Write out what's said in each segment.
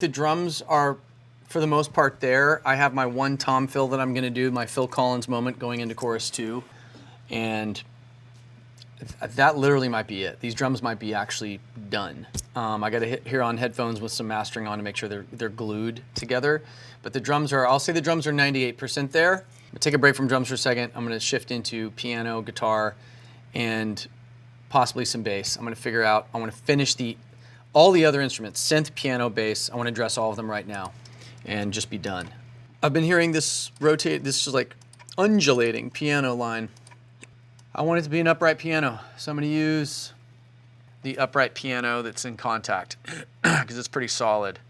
The drums are, for the most part, there. I have my one tom fill that I'm going to do, my Phil Collins moment going into chorus 2, and that literally might be it. These drums might be actually done. I got to hear on headphones with some mastering on to make sure they're glued together. But the drums are, I'll say the drums are 98% there. I'm gonna take a break from drums for a second. I'm going to shift into piano, guitar, and possibly some bass. I'm going to figure out, I want to finish all the other instruments, synth, piano, bass. I want to address all of them right now and just be done. I've been hearing this this is like undulating piano line. I want it to be an upright piano, so I'm going to use the upright piano that's in Kontakt because it's pretty solid.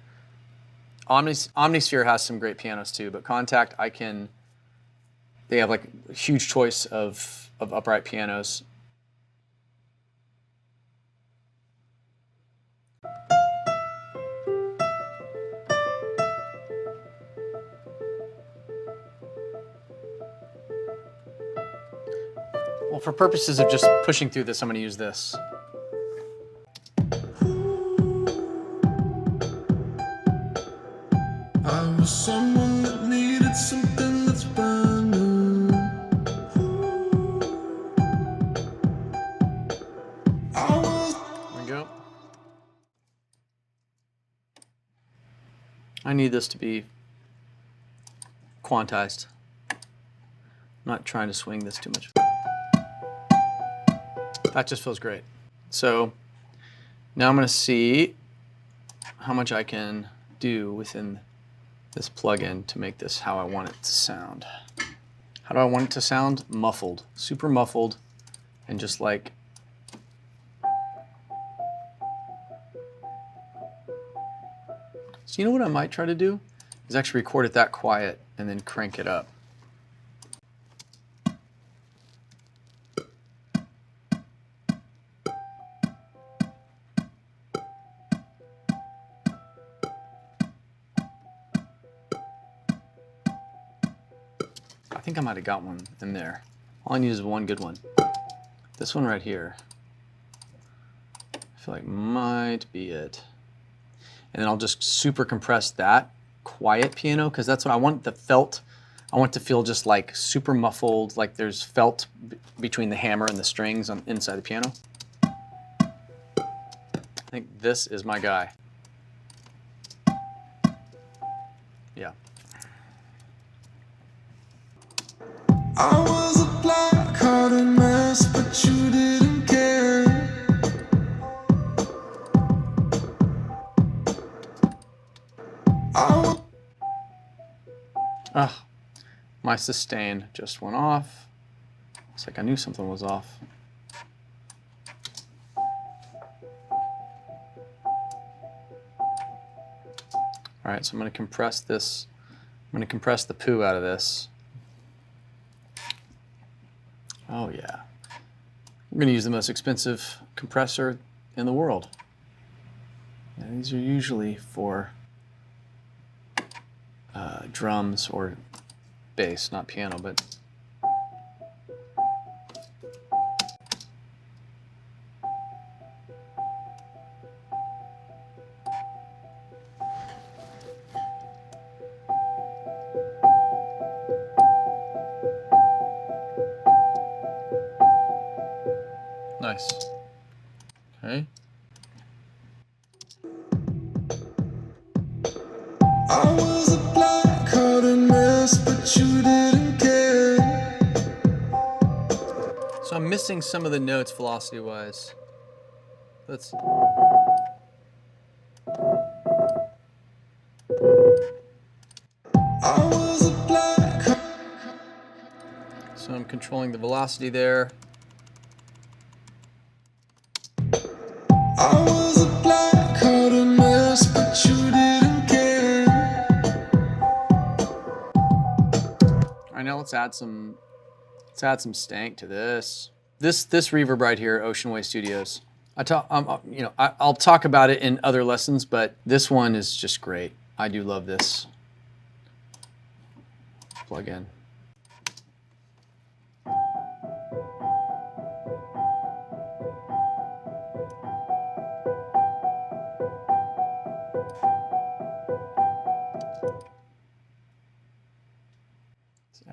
Omnisphere has some great pianos too, but Kontakt, they have like a huge choice of upright pianos. Well, for purposes of just pushing through this, I'm going to use this. I was someone that needed something that's brand new. There we go. I need this to be quantized. I'm not trying to swing this too much. That just feels great. So now I'm going to see how much I can do within this plugin to make this how I want it to sound. How do I want it to sound? Muffled, super muffled, and just like so. You know what I might try to do is actually record it that quiet and then crank it up. I think I might have got one in there. All I need is one good one. This one right here, I feel like might be it. And then I'll just super compress that quiet piano because that's what I want. The felt, I want it to feel just like super muffled, like there's felt between the hammer and the strings on inside the piano. I think this is my guy. Yeah. I was a black-hearted mess, but you didn't care. Ugh, my sustain just went off. It's like I knew something was off. All right, so I'm going to compress this. I'm going to compress the poo out of this. Oh yeah. We're going to use the most expensive compressor in the world. Now, these are usually for drums or bass, not piano, but nice. Okay. I was a black-hearted mess, but you didn't care. So I'm missing some of the notes velocity-wise. Let's. I was a black. So I'm controlling the velocity there. I was a black-hearted mess, but you didn't care. All right, now let's add some stank to this. This reverb right here, Ocean Way Studios. I'll talk about it in other lessons, but this one is just great. I do love this plugin.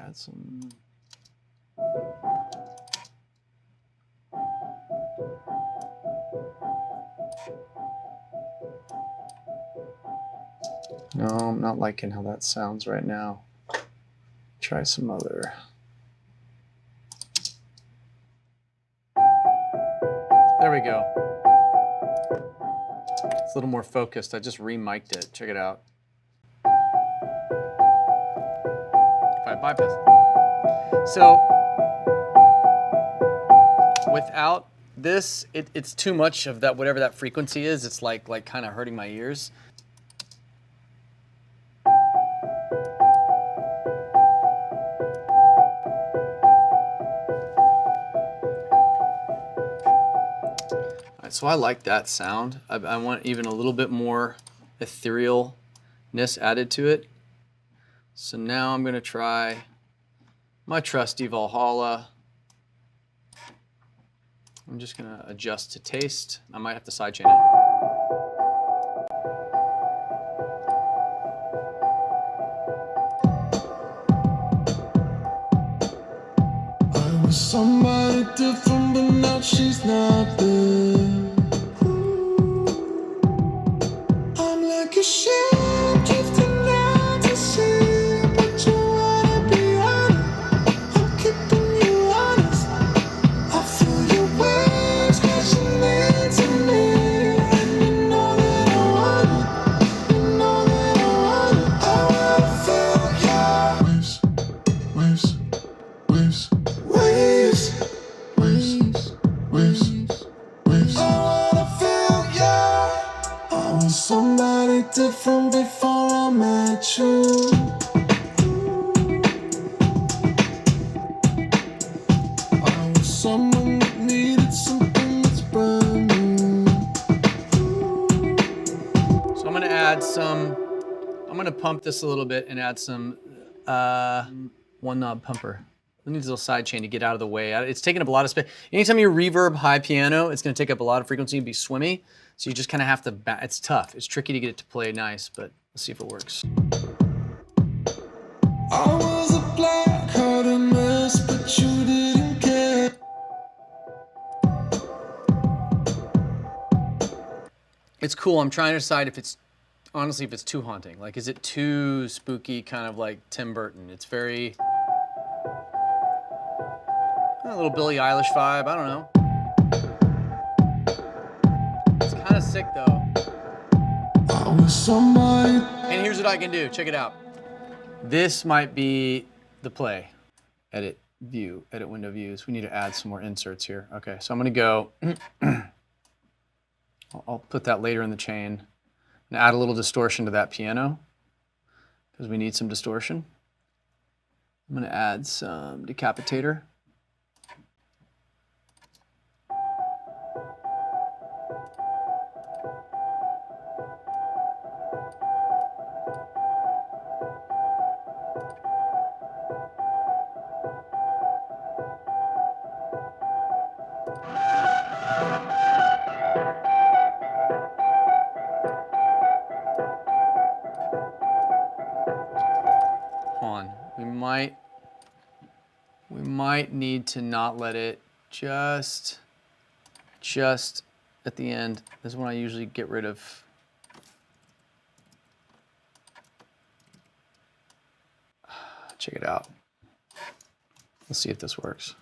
Add some. No, I'm not liking how that sounds right now. Try some other. There we go. It's a little more focused. I just re-mic'd it. Check it out. If I bypass it. So without this, it's too much of that, whatever that frequency is. It's like kind of hurting my ears. So I like that sound. I want even a little bit more etherealness added to it. So now I'm gonna try my trusty Valhalla. I'm just gonna adjust to taste. I might have to sidechain it. I was somebody different, but now she's not there. I'm like a ship drifting out to sea, but you wanna be honest. I'm keeping you honest. I feel your waves crashing into me, and you know that I want it. You know that I want it. I wanna feel your waves, waves, waves, waves, waves, waves. I wanna feel your. I was somebody different before I met you. I was someone that needed something that's brand new. So I'm gonna add some, I'm gonna pump this a little bit and add some one knob pumper. It needs a little side chain to get out of the way. It's taking up a lot of space. Anytime you reverb high piano, it's gonna take up a lot of frequency and be swimmy. So you just kind of have to, it's tough. It's tricky to get it to play nice, but let's see if it works. I was a black-hearted mess, but you didn't care. It's cool. I'm trying to decide if it's, honestly, if it's too haunting. Like, is it too spooky, kind of like Tim Burton? It's very, a little Billie Eilish vibe. I don't know. It's kind of sick though. I was somebody. And here's what I can do. Check it out. This might be the play. Edit view, edit window views. We need to add some more inserts here. Okay, so I'm gonna go, I'll put that later in the chain and add a little distortion to that piano because we need some distortion. I'm gonna add some decapitator. We might need to not let it just at the end. This is when I usually get rid of. Check it out. Let's see if this works.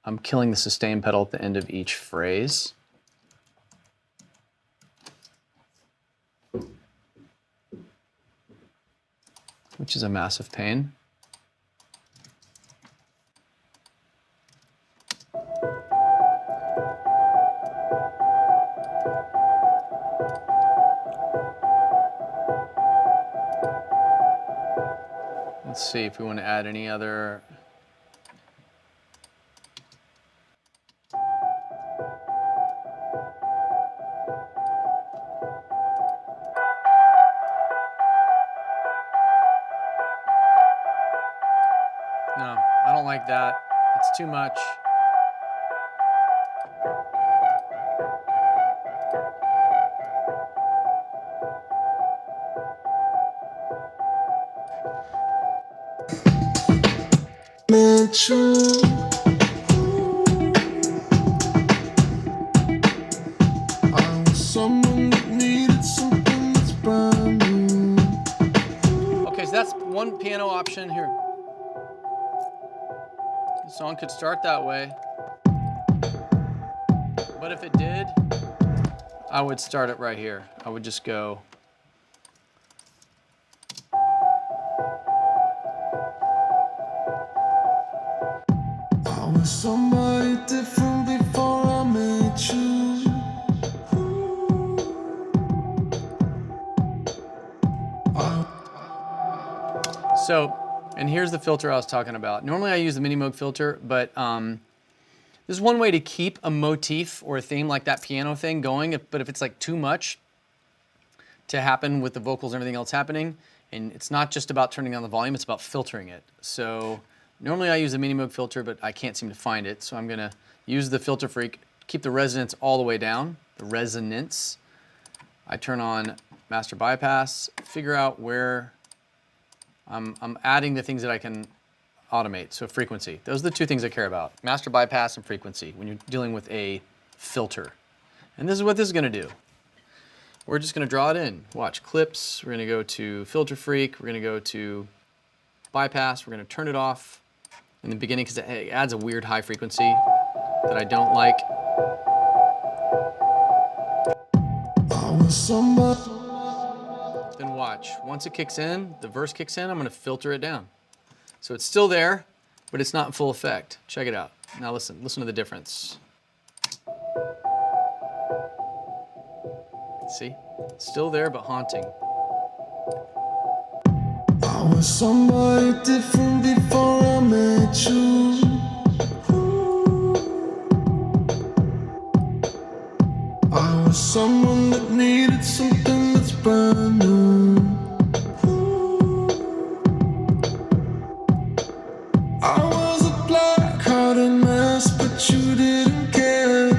I'm killing the sustain pedal at the end of each phrase. Which is a massive pain. Let's see if we want to add any other. No, I don't like that. It's too much. met you. I was someone that needed something that's brand new. Okay, so that's one piano option here. The song could start that way. But if it did, I would start it right here. I would just go. I was somebody different before I met you. So, and here's the filter I was talking about. Normally I use the Mini Moog filter, but this is one way to keep a motif or a theme like that piano thing going, but if it's like too much to happen with the vocals and everything else happening, and it's not just about turning down the volume, it's about filtering it. So normally I use the Mini Moog filter, but I can't seem to find it, so I'm gonna use the Filter Freak, keep the resonance all the way down, the resonance. I turn on Master Bypass, figure out where I'm adding the things that I can automate. So frequency, those are the two things I care about. Master bypass and frequency when you're dealing with a filter. And this is what this is gonna do. We're just gonna draw it in. Watch, clips, we're gonna go to Filter Freak, we're gonna go to bypass, we're gonna turn it off in the beginning because it adds a weird high frequency that I don't like. I was somebody. Then watch, once it kicks in, the verse kicks in, I'm gonna filter it down. So it's still there, but it's not in full effect. Check it out. Now listen to the difference. See? Still there, but haunting. I was somebody different before I met you. I was someone that needed something that's brand new. I was a black-hearted mess, but you didn't care.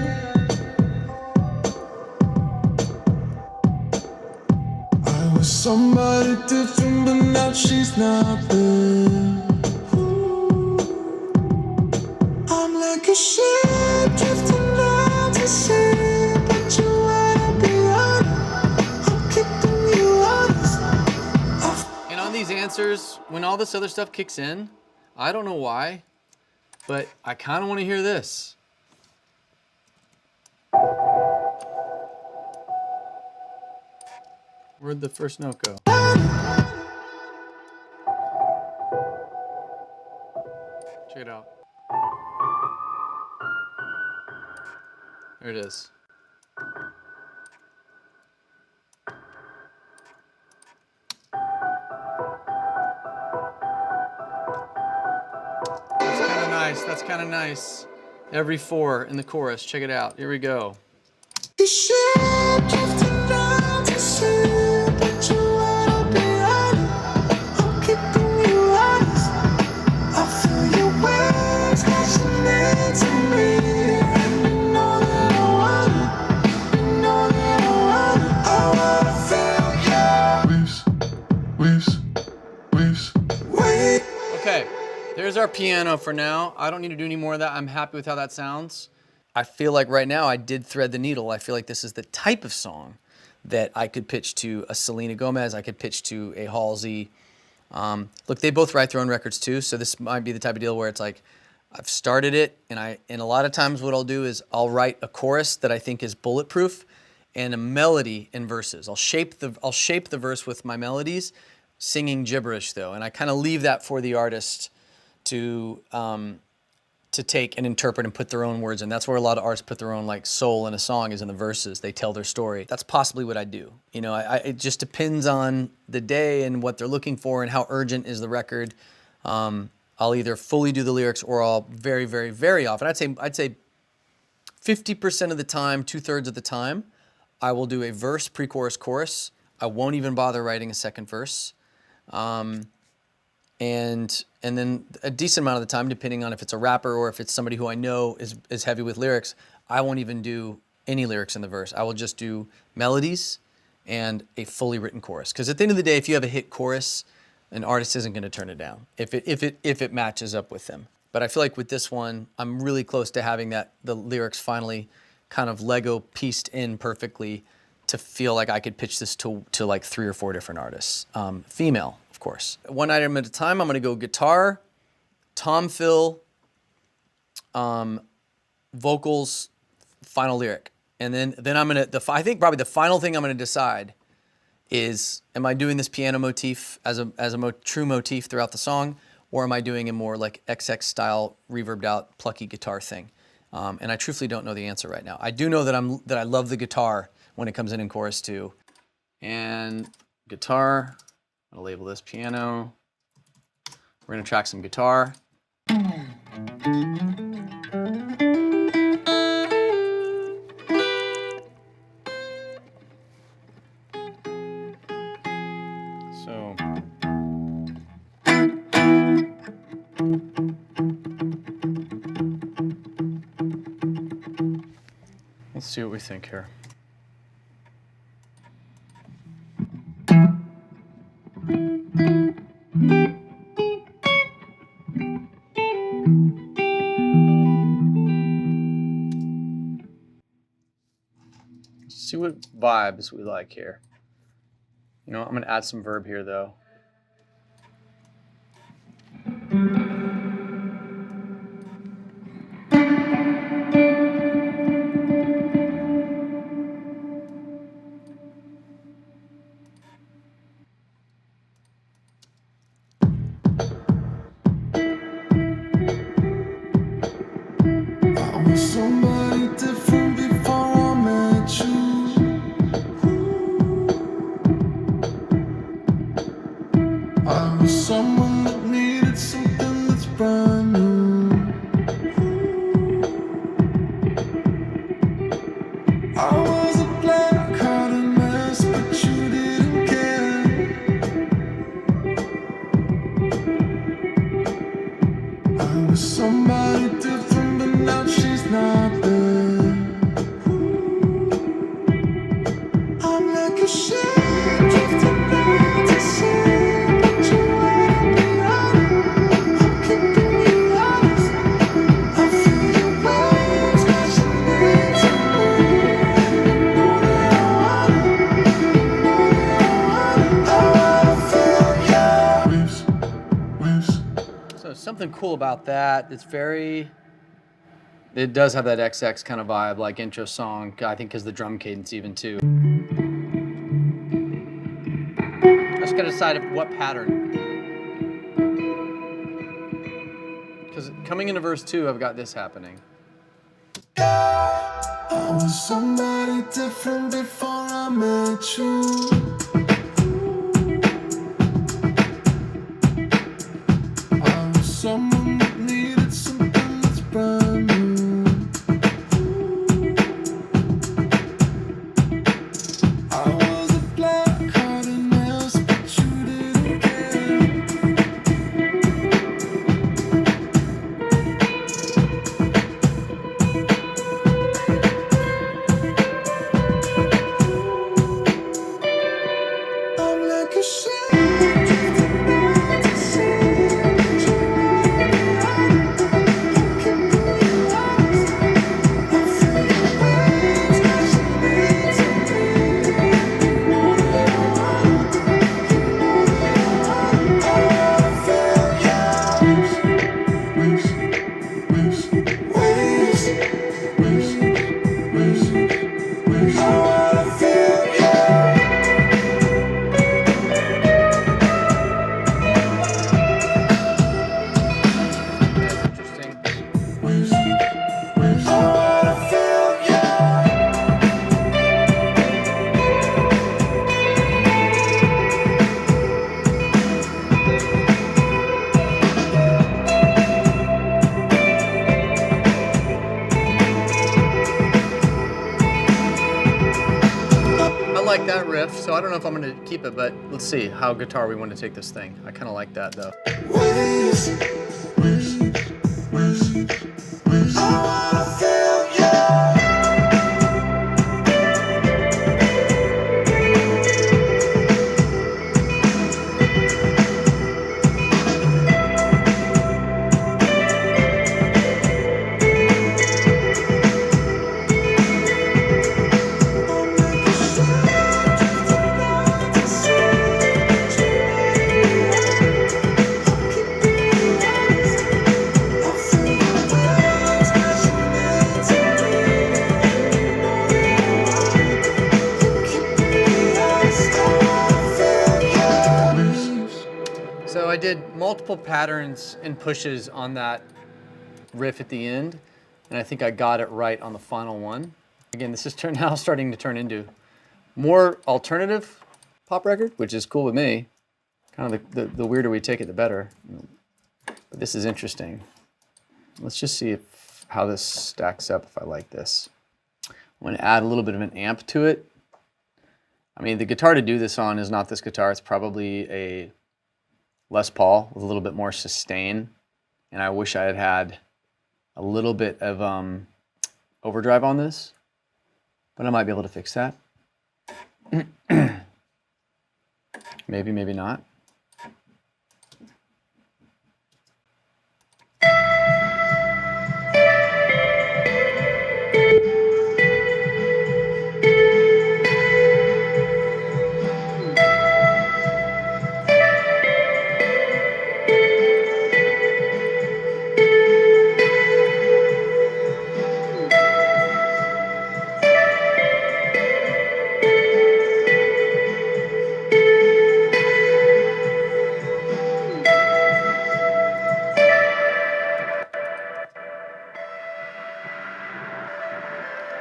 I was somebody different, but now she's not there. I'm like a ship drifting out to sea, but you wanna be honest. I'm keeping you honest. And on these answers, when all this other stuff kicks in, I don't know why, but I kind of want to hear this. Where'd the first note go? Check it out. There it is. That's kind of nice. That's kind of nice. Every 4 in the chorus. Check it out. Here we go. The ship drifting out to sea, but you wanna be honest. I'm keeping you honest. I feel your waves crashing into me, and you know that I want it. You know that I want it. I wanna feel your waves. Okay, there's our piano for now. I don't need to do any more of that. I'm happy with how that sounds. I feel like right now I did thread the needle. I feel like this is the type of song that I could pitch to a Selena Gomez, I could pitch to a Halsey. Look, they both write their own records too, so this might be the type of deal where it's like, I've started it, and a lot of times what I'll do is I'll write a chorus that I think is bulletproof and a melody in verses. I'll shape the verse with my melodies, singing gibberish though, and I kind of leave that for the artist to take and interpret and put their own words in. That's where a lot of artists put their own like soul in a song, is in the verses. They tell their story. That's possibly what I do. You know, it just depends on the day and what they're looking for and how urgent is the record. I'll either fully do the lyrics or I'll very, very, very often, I'd say 50% of the time, 2/3 of the time, I will do a verse, pre-chorus, chorus. I won't even bother writing a second verse. And then a decent amount of the time, depending on if it's a rapper or if it's somebody who I know is heavy with lyrics, I won't even do any lyrics in the verse. I will just do melodies and a fully written chorus. Because at the end of the day, if you have a hit chorus, an artist isn't going to turn it down if it matches up with them. But I feel like with this one, I'm really close to having the lyrics finally kind of Lego pieced in perfectly to feel like I could pitch this to like 3 or 4 different artists. Female, of course. One item at a time, I'm gonna go guitar, Tom Phil, vocals, final lyric. And then I'm gonna, I think probably the final thing I'm gonna decide is, am I doing this piano motif as a true motif throughout the song, or am I doing a more like XX style, reverbed out, plucky guitar thing? And I truthfully don't know the answer right now. I do know that I love the guitar when it comes in chorus 2. And guitar, I'm gonna label this piano. We're gonna track some guitar. So. Let's see what we think here. See what vibes we like here. You know, I'm gonna add some verb here though. I was somebody different before I met you. I was someone that needed something that's brand new. I was a black heart a mess, but you didn't care. I was somebody different, but now she's not there. I'm like a ship drifting out to sea, but you wanna be honest. I'm keeping you honest. I feel your waves crashing into me. You know that I want it. You know that I want it. I wanna feel your waves. So something cool about that. It does have that XX kind of vibe, like intro song. I think because the drum cadence even too. I just gotta decide what pattern. Because coming into verse 2, I've got this happening. I was somebody different before I met you. I was someone that needed something that's brand new. I was a black heart a mess, but you didn't care. I'm like a ship drifting out to sea, but you wanna be honest. I'm keeping you honest. I feel your waves crashing into me. You know that I want it. You know that I want it. Waves. I wanna feel you. That's interesting. I wanna feel you. I like that riff, so I don't know if I'm gonna keep it, but let's see how guitar we want to take this thing. I kind of like that though. Waves. I wanna feel you. I did multiple patterns and pushes on that riff at the end, and I think I got it right on the final one. Again, this is now starting to turn into more alternative pop record, which is cool with me. Kind of the weirder we take it, the better. But this is interesting. Let's just see how this stacks up if I like this. I'm going to add a little bit of an amp to it. I mean, the guitar to do this on is not this guitar. It's probably a Les Paul with a little bit more sustain. And I wish I had had a little bit of overdrive on this, but I might be able to fix that. Maybe, maybe not.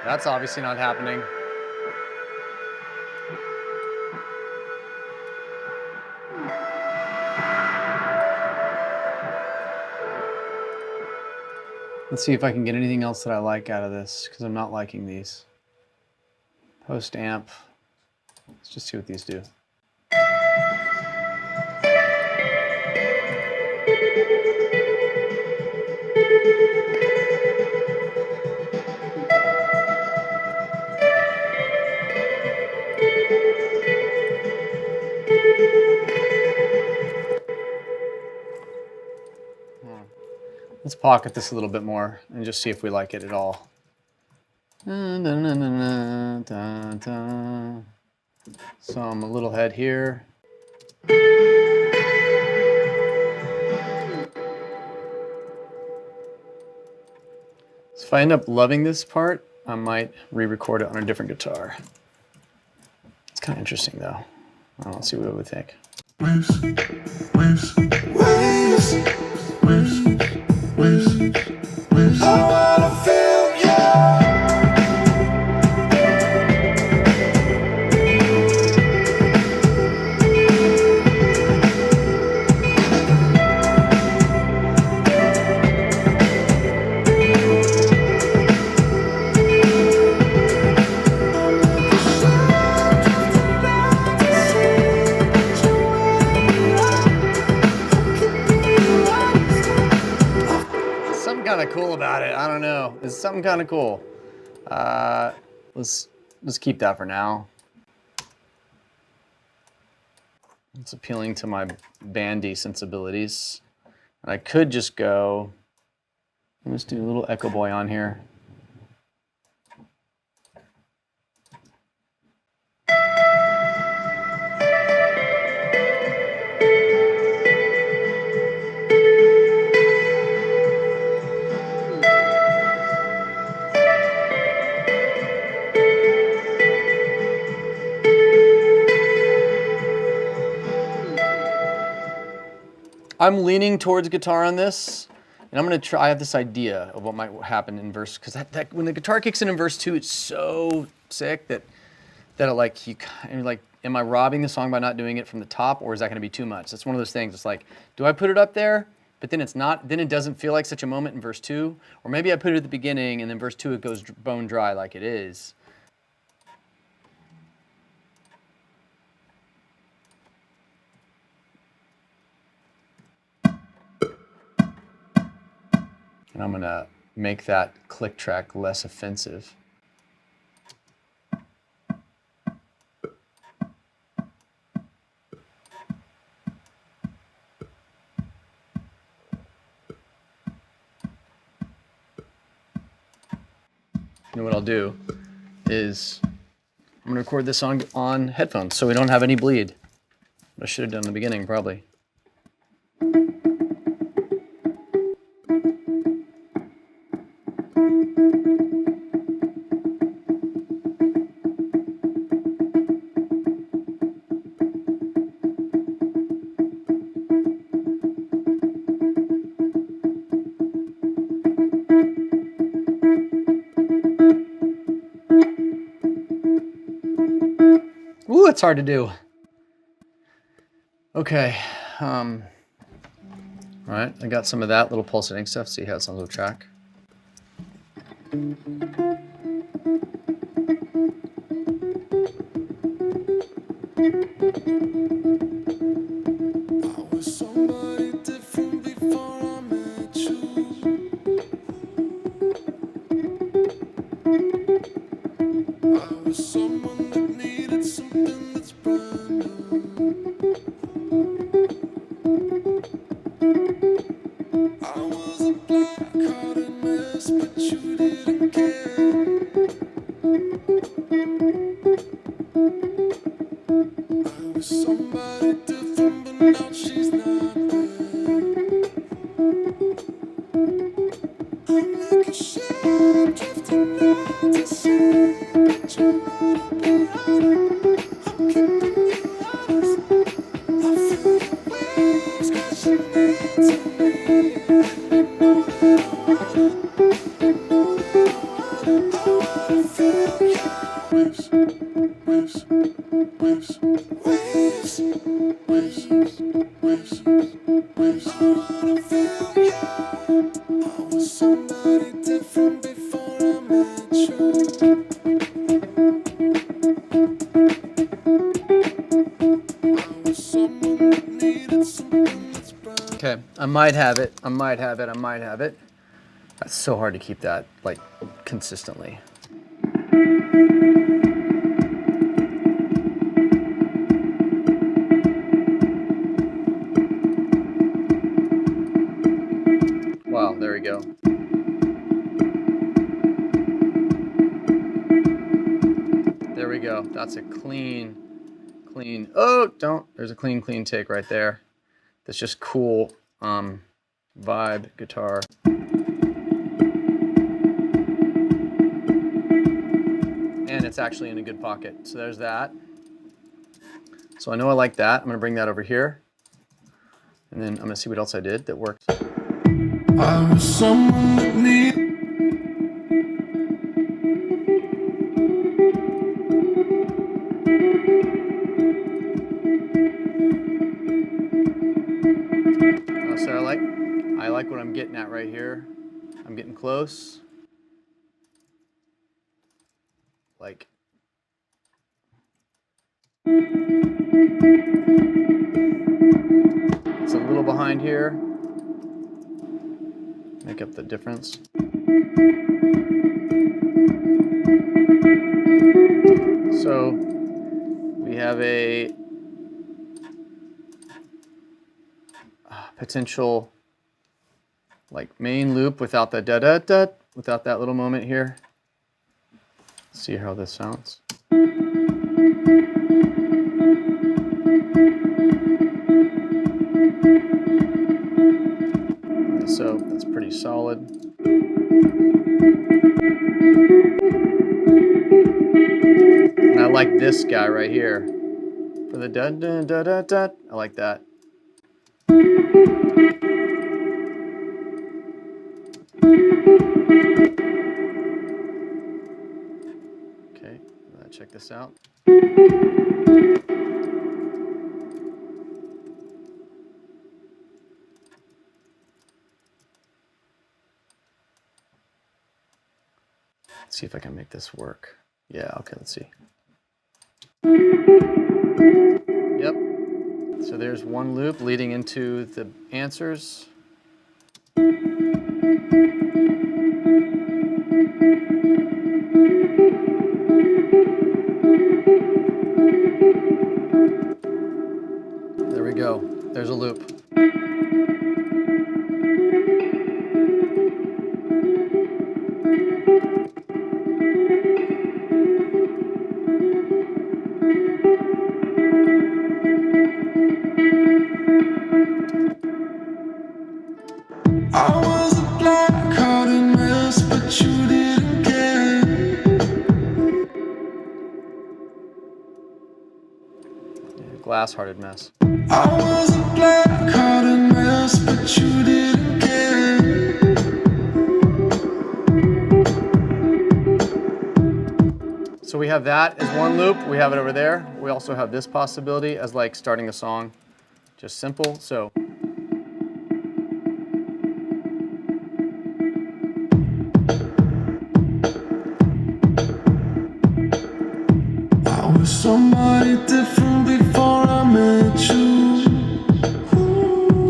That's obviously not happening. Let's see if I can get anything else that I like out of this, because I'm not liking these. Post amp. Let's just see what these do. Let's pocket this a little bit more and just see if we like it at all. Some a little head here. So if I end up loving this part, I might re-record it on a different guitar. It's kind of interesting though. I don't know, let's see what we would think. Waves, waves, waves, waves, waves, waves. I wanna feel you. Kind of cool about it. I don't know. It's something kind of cool. Let's keep that for now. It's appealing to my bandy sensibilities. And I could just go. Let's do a little Echo Boy on here. I'm leaning towards guitar on this, and I'm gonna try. I have this idea of what might happen in verse, because that when the guitar kicks in verse 2, it's so sick that it like you like, am I robbing the song by not doing it from the top, or is that gonna be too much? That's one of those things. It's like, do I put it up there, but then it's not. Then it doesn't feel like such a moment in verse 2, or maybe I put it at the beginning, and then verse 2 it goes bone dry like it is. And I'm gonna make that click track less offensive. You know what I'll do is I'm gonna record this on headphones so we don't have any bleed. What I should have done in the beginning, probably. That's hard to do. Okay. All right, I got some of that little pulsating stuff. See how it sounds with track. I was somebody different before I met you. I was someone that needed something that's brand new. I was a black-hearted mess, but you didn't care. I was somebody different, but now she's not there. I'm like a ship drifting out to sea, but you wanna be honest. I'm keeping you honest. I feel the waves crashing into me, and you know that I wanna. You know that I wanna. I wanna feel your waves, waves, waves, waves, waves, waves, waves. I wanna feel you. I was somebody different before I met you. I was someone that needed something that's brand. Okay, I might have it. I might have it. I might have it. That's so hard to keep that like consistently. Wow, there we go. There we go. That's a clean. Oh, don't. There's a clean take right there. That's just cool vibe guitar. And it's actually in a good pocket. So there's that. So I know I like that. I'm gonna bring that over here. And then I'm gonna see what else I did that works. I was someone that needed. So I like what I'm getting at right here. I'm getting close. Like. It's a little behind here. Make up the difference. So we have a potential like main loop without the da da da, without that little moment here. See how this sounds. So that's pretty solid. And I like this guy right here. For the da da da da da, I like that. Okay, check this out. Let's see if I can make this work. Yeah, okay, let's see. Yep. So there's one loop leading into the answers. There we go. There's a loop. I was a black-hearted mess, but you didn't care. Glass-hearted mess. I was a black-hearted mess, but you didn't care. So So we have that as one loop. We have it over there. We also have this possibility as like starting a song. Just simple. So. I was somebody different before I met you.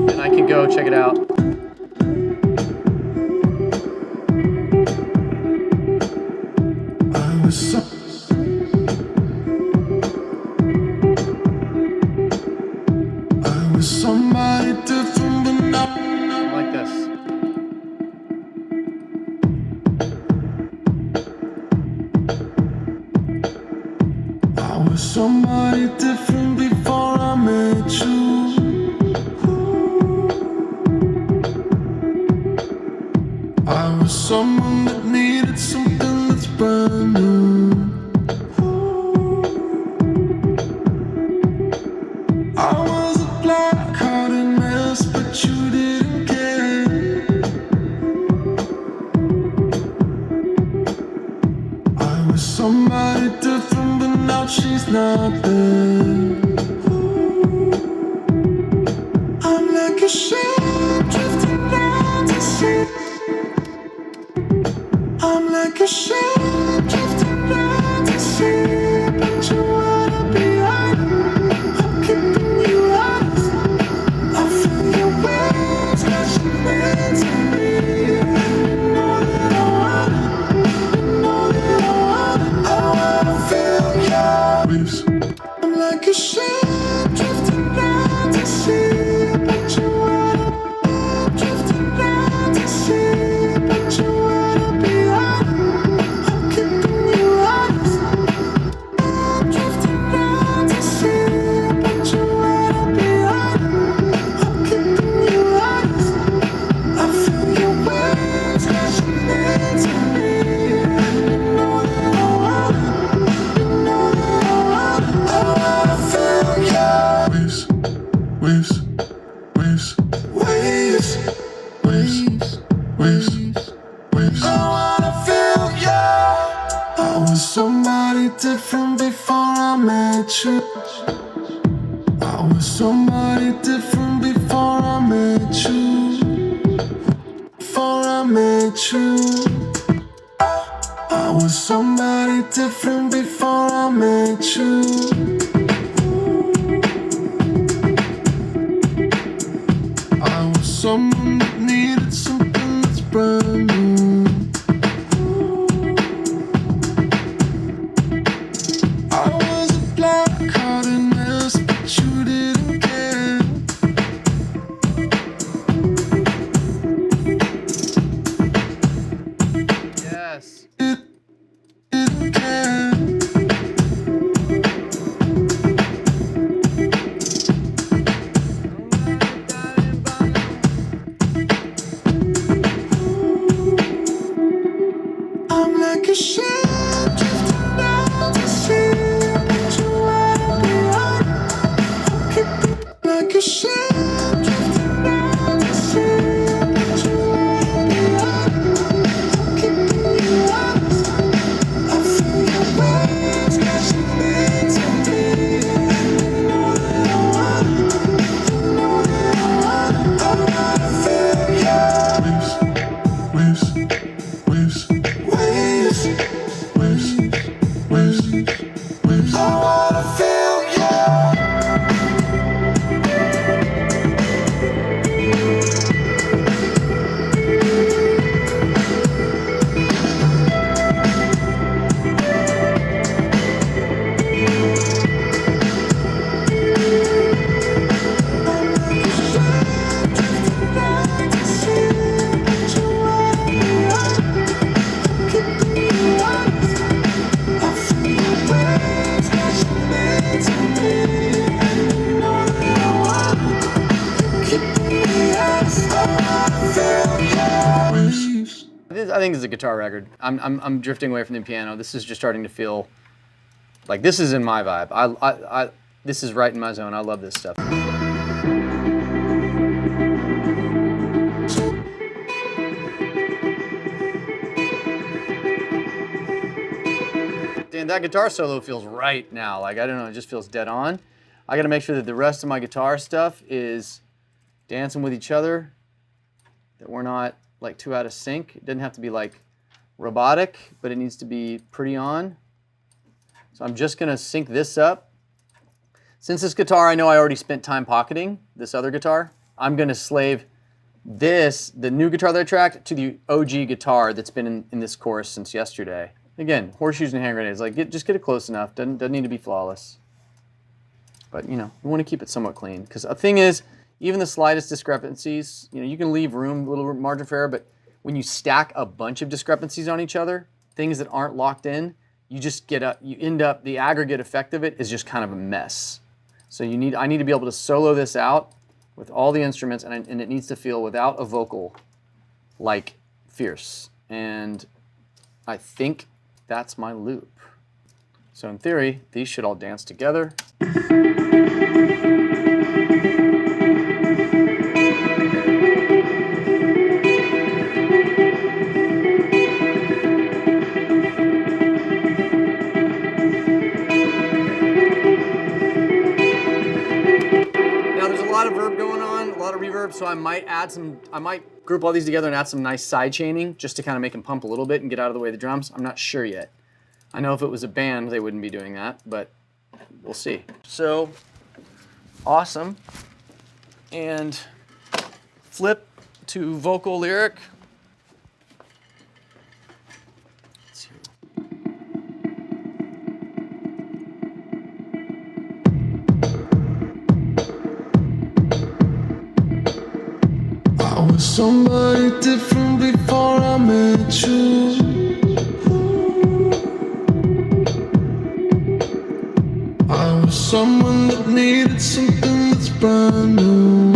And I can go check it out. I was somebody different, but now Like this. I was somebody different before I met you. I was someone that needed something that's brand new. I was a black-hearted mess, but you didn't care. I was somebody different, but now she's not there. I'm like a ship drifting out to sea. I'm like a ship drifting out to sea, but you wanna be honest. I'm keeping you honest. I feel your waves crashing into me. You know that I want it. You know that I want it. I wanna feel your waves. I'm like a ship drifting out to sea, but you wanna drifting out to sea, but you wanna be honest. I'm keeping you honest. Drifting out to sea, but you wanna be honest. I'm keeping you honest. I feel your waves crashing into me. You know that I want it. You know that I want it. I wanna feel your waves, waves, waves, waves, waves, waves, waves. I wanna feel you. I was somebody different before I met you. I was somebody different before I met you. Before I met you. I was somebody different before I met you. I was someone that needed something that's brand new. I was a black-hearted mess, but you didn't care. Yes. Didn't care. I'm like a ship drifting out to sea, but you wanna be honest. I'm keeping like a ship drifting out to sea, but you wanna be honest. I'm keeping you honest. I feel your waves crashing into me. You know that I want it. You know that I want it. I wanna feel your waves, waves, waves, waves, waves, waves. I wanna feel you. I think this is a guitar record. I'm drifting away from the piano. This is just starting to feel like this is in my vibe. This is right in my zone. I love this stuff. Dan, that guitar solo feels right now. Like, I don't know, it just feels dead on. I gotta make sure that the rest of my guitar stuff is dancing with each other, that we're not like too out of sync. It doesn't have to be like robotic, but it needs to be pretty on. So I'm just gonna sync this up. Since this guitar, I know I already spent time pocketing this other guitar, I'm gonna slave this, the new guitar that I tracked, to the OG guitar that's been in this chorus since yesterday. Again, horseshoes and hand grenades, like just get it close enough, doesn't need to be flawless. But you know, we wanna keep it somewhat clean. Because the thing is, even the slightest discrepancies, you know, you can leave room, a little margin for error, but when you stack a bunch of discrepancies on each other, things that aren't locked in, you just you end up, the aggregate effect of it is just kind of a mess. So I need to be able to solo this out with all the instruments, and it needs to feel, without a vocal, like fierce. And I think that's my loop. So in theory, these should all dance together. So I might group all these together and add some nice side chaining just to kind of make them pump a little bit and get out of the way of the drums. I'm not sure yet. I know if it was a band, they wouldn't be doing that, but we'll see. So awesome. And flip to vocal lyric. Let's see. I was somebody different before I met you. I was someone that needed something that's brand new.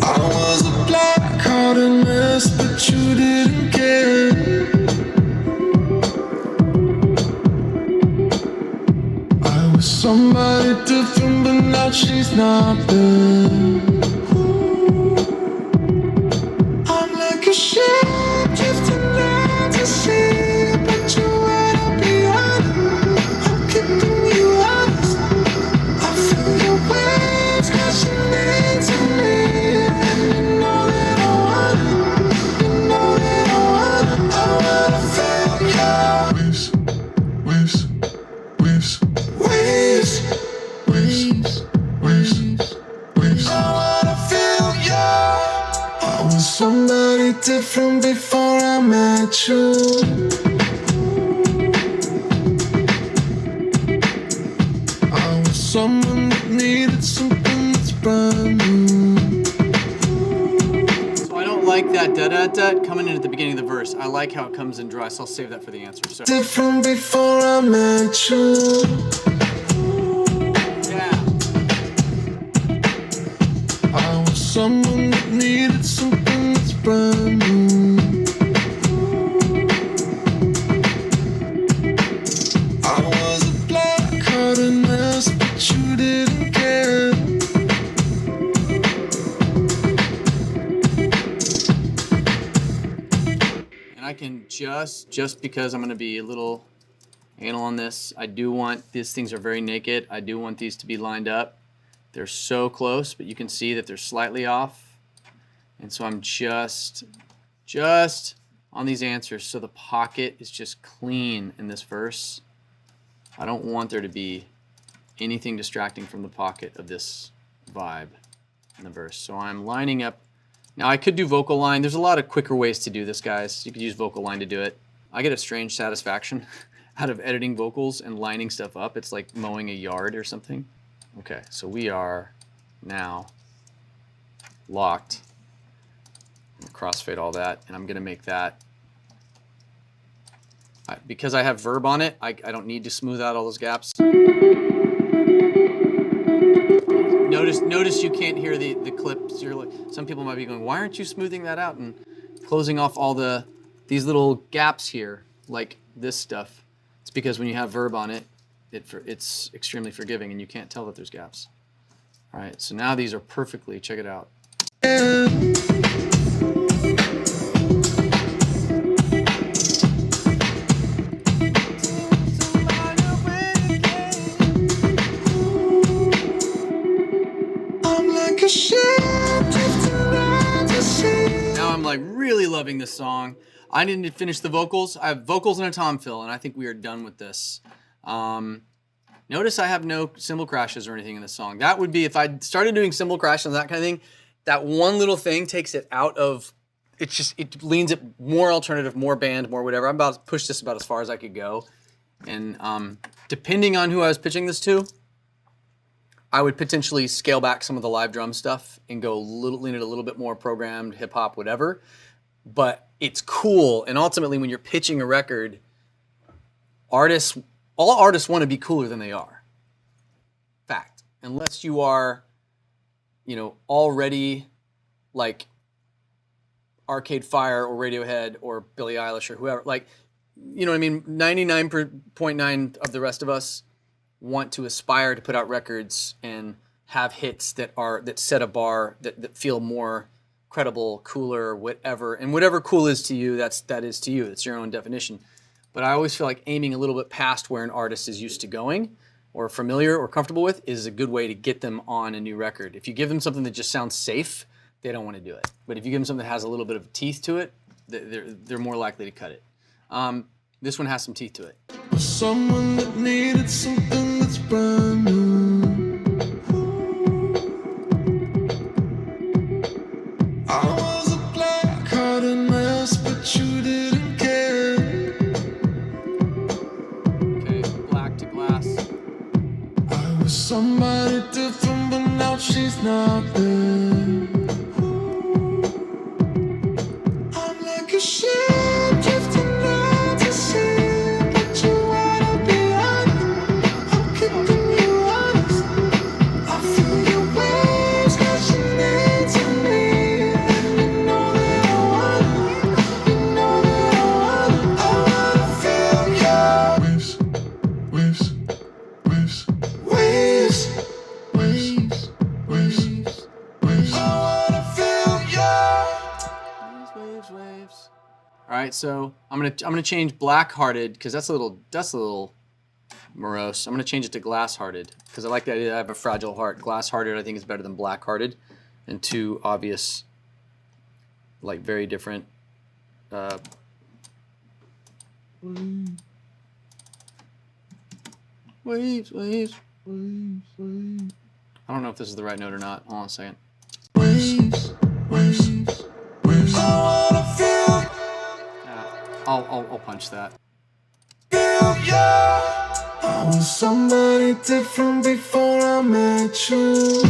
I was a black hearted mess, but you didn't care. I was somebody different, but now she's not there. I'm like a ship drifting out to sea, but you wanna be honest. I'm keeping you honest. I feel your waves crashing into me, and you know that I want it. You know that I want it. I wanna feel your waves, waves, waves, waves, waves, waves. I wanna feel you. I was somebody different before I met you. I was someone that needed something that's brand new. So I don't like that da-da-da coming in at the beginning of the verse. I like how it comes in dry, so I'll save that for the answer. So Different before I met you. yeah. I was someone that needed something that's brand new. I was a black-hearted mess, but you didn't care. And I can just because I'm gonna be a little anal on this, I do want, these things are very naked. I do want these to be lined up. They're so close, but you can see that they're slightly off. And so I'm just on these answers so the pocket is just clean in this verse. I don't want there to be anything distracting from the pocket of this vibe in the verse. So I'm lining up. Now I could do vocal line. There's a lot of quicker ways to do this, guys. You could use vocal line to do it. I get a strange satisfaction out of editing vocals and lining stuff up. It's like mowing a yard or something. Okay, so we are now locked. Crossfade all that, and I'm gonna make that, because I have verb on it, I don't need to smooth out all those gaps. Notice you can't hear the clips. You're like, some people might be going, why aren't you smoothing that out and closing off all these little gaps here, like this stuff? It's because when you have verb on it, it's extremely forgiving and you can't tell that there's gaps. All right, so now these are perfectly, check it out. this song. I need to finish the vocals. I have vocals and a tom fill, and I think we are done with this. Notice I have no cymbal crashes or anything in this song. That would be, if I started doing cymbal crashes and that kind of thing, that one little thing takes it out of, it leans it more alternative, more band, more whatever. I'm about to push this about as far as I could go. And depending on who I was pitching this to, I would potentially scale back some of the live drum stuff and go lean it a little bit more programmed, hip hop, whatever. But it's cool, and ultimately when you're pitching a record, all artists want to be cooler than they are. Fact. Unless you are, already like Arcade Fire or Radiohead or Billie Eilish or whoever, like, you know what I mean? 99.9 of the rest of us want to aspire to put out records and have hits that set a bar that feel more credible, cooler, whatever. And whatever cool is to you, that is to you. It's your own definition. But I always feel like aiming a little bit past where an artist is used to going or familiar or comfortable with is a good way to get them on a new record. If you give them something that just sounds safe, they don't want to do it. But if you give them something that has a little bit of teeth to it, they're more likely to cut it. This one has some teeth to it. Someone that needed something that's brand new. I was a black-hearted mess, but you didn't care. Okay, black to glass. I was somebody different, but now she's not there. I'm like a ship drifting out to sea, but you wanna be honest. I'm keeping you honest. I feel your waves crashing into me, and you know that I want it. You know that I want it. I wanna feel your waves, waves, waves, waves, waves, waves. I wanna feel your Waves. All right, so I'm gonna change black-hearted because that's a little morose. I'm gonna change it to glass-hearted because I like the idea. I have a fragile heart. Glass-hearted I think is better than black-hearted, and two obvious, like very different. Waves. I don't know if this is the right note or not. Hold on a second. waves, waves, waves. I wanna feel I'll punch that. ya. I was somebody different before I met you.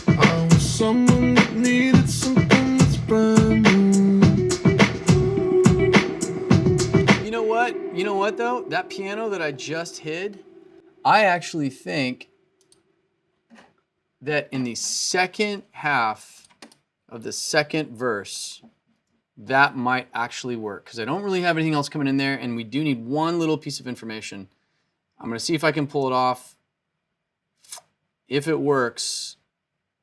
I was someone that needed something that's brand new. You know what? You know what though? That piano that I just hid, I actually think that in the second half of the second verse, that might actually work because I don't really have anything else coming in there, and we do need one little piece of information. I'm gonna see if I can pull it off. If it works,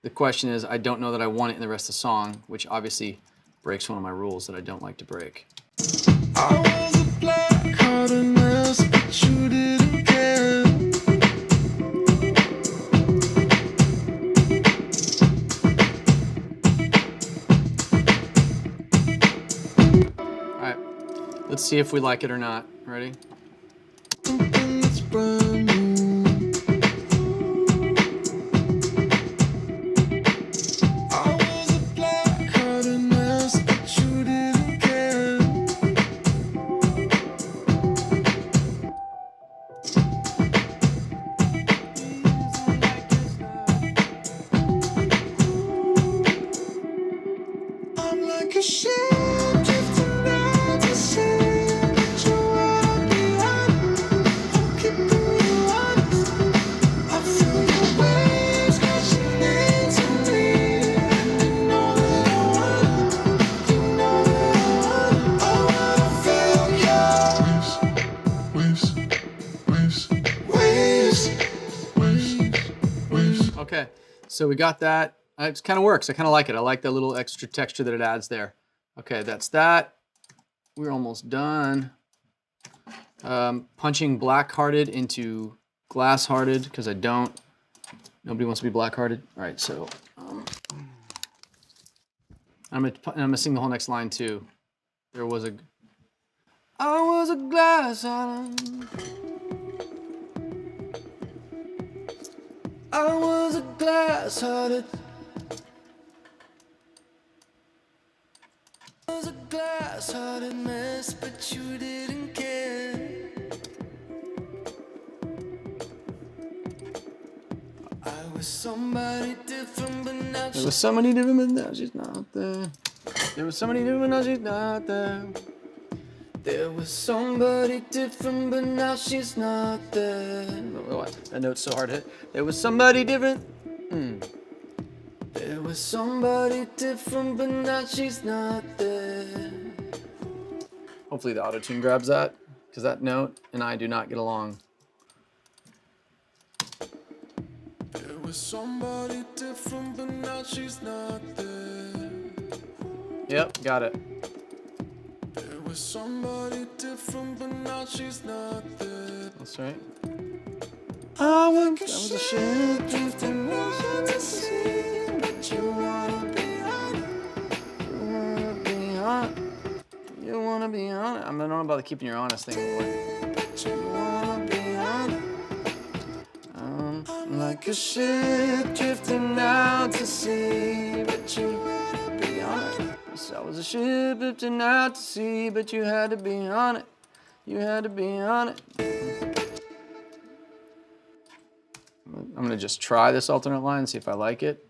the question is, I don't know that I want it in the rest of the song, which obviously breaks one of my rules that I don't like to break. I was a black-hearted mess, but you didn't care. All right, let's see if we like it or not. Ready? Something that's brand new. I was a black-hearted mess, but you didn't care. I'm like a ship drifting out to sea, but you wanna be honest. I'm keeping you honest. I feel your waves crashing into me, and you know that I want it. You know that I want it. I wanna feel your waves, waves, waves. Okay, so we got that. It kind of works. I kind of like it. I like the little extra texture that it adds there. Okay, that's that. We're almost done. Punching black-hearted into glass-hearted because I don't. Nobody wants to be black-hearted. All right, so I'm gonna sing the whole next line too. I was a glass island. I was a glass-hearted. I was a glass-hearted mess, but you didn't care. I was somebody different, but now there was somebody different, but now she's not there. There was somebody different, now she's not there. There was somebody different, but now she's not there. What? That note's so hard to hit. There was somebody different. There was somebody different, but now she's not there. Hopefully the auto-tune grabs that, because that note and I do not get along. There was somebody different, but now she's not there. Yep, got it. There was somebody different, but now she's not there. That's right. I was a ship drifting out to sea, but you wanna be on it. You wanna be on it. You wanna be on it. I don't know about the keeping your honest thing. But you wanna be on it. I'm like a ship drifting out to sea, but you wanna be on it. I was a ship drifting out to sea, but you had to be on it. You had to be on it. I'm gonna just try this alternate line and see if I like it.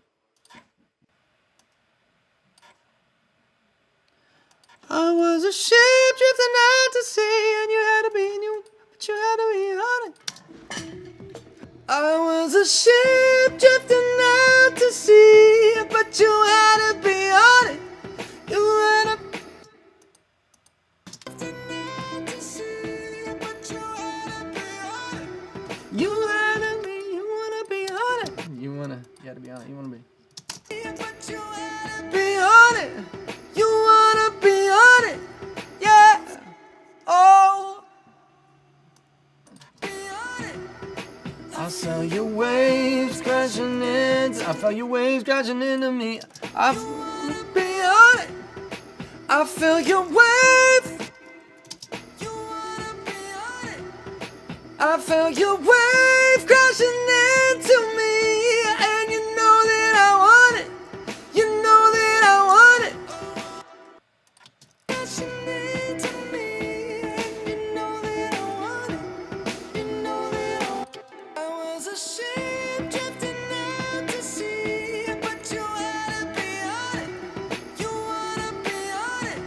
I was a ship drifting out to sea, and you had to be, but you had to be on it. I was a ship drifting out to sea, but you had to be on it. You had to. You had to be, you wanna be on it. You had to be on it, you wanna be. But you had to be on it. You wanna be on it. Yeah. Oh. Be on it. I saw your waves crashing into. I felt your waves crashing into me. I wanna be on it. I feel your wave. You wanna be on it. I felt your wave crashing into me, and you know that I want it. You know that I want it. Crashing into me, and you know that I want it. You know that I want it. I was a ship drifting out to sea, but you had to be on it. You wanna be on it.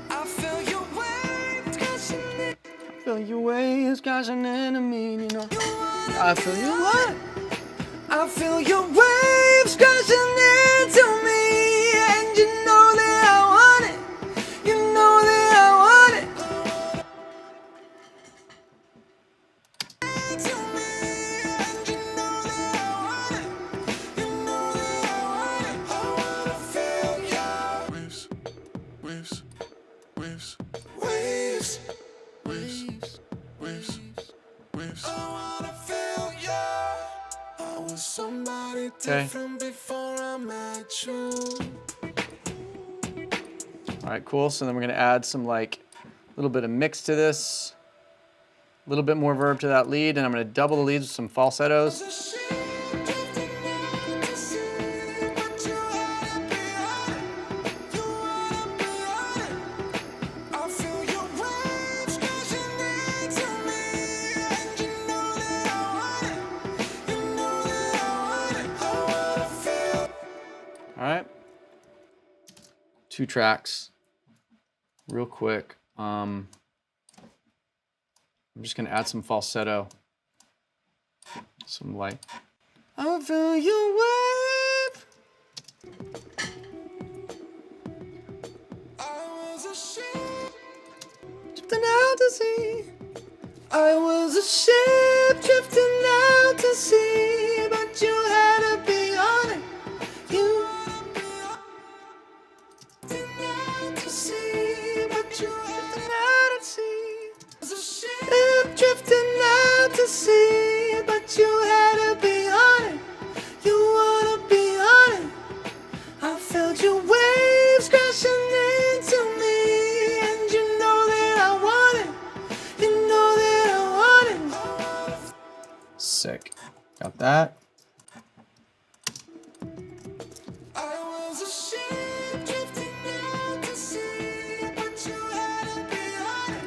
I feel your waves crashing in. I feel your waves crashing into me, you know. I feel you what? I feel your waves crashing into me, and you know that I want it. You know that I want it. To me, and you know that I want it. You know that I want it. I wanna feel your waves, waves, waves, waves, waves, waves, waves. I wanna feel you. I was somebody different before I met you. All right, cool. So then we're gonna add some like a little bit of mix to this, a little bit more verb to that lead, and I'm gonna double the leads with some falsettos. All right, 2 tracks, real quick. I'm just gonna add some falsetto, some light. I feel your wave. I was a ship drifting out to sea. I was a ship drifting out to sea, but you had to be on it. You to sea, but you drifting out at sea. Was a ship drifting out to sea, but you had to be on it. You wanna be on it. I felt your wave. that. I was a ship drifting out to sea, but you had to be on it.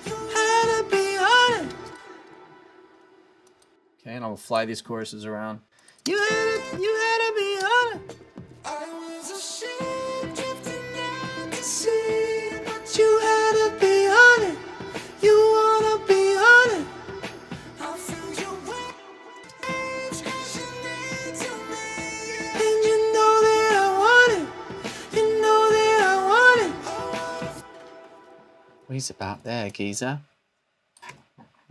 You had to be on it. Okay, and I'll fly these choruses around. You had to be on it. I was a ship drifting out to sea, but you had to be on it. You wanna be on it. I feel your waves crashing into me, and you know that I want it. You know that I want it. He's about there, geezer.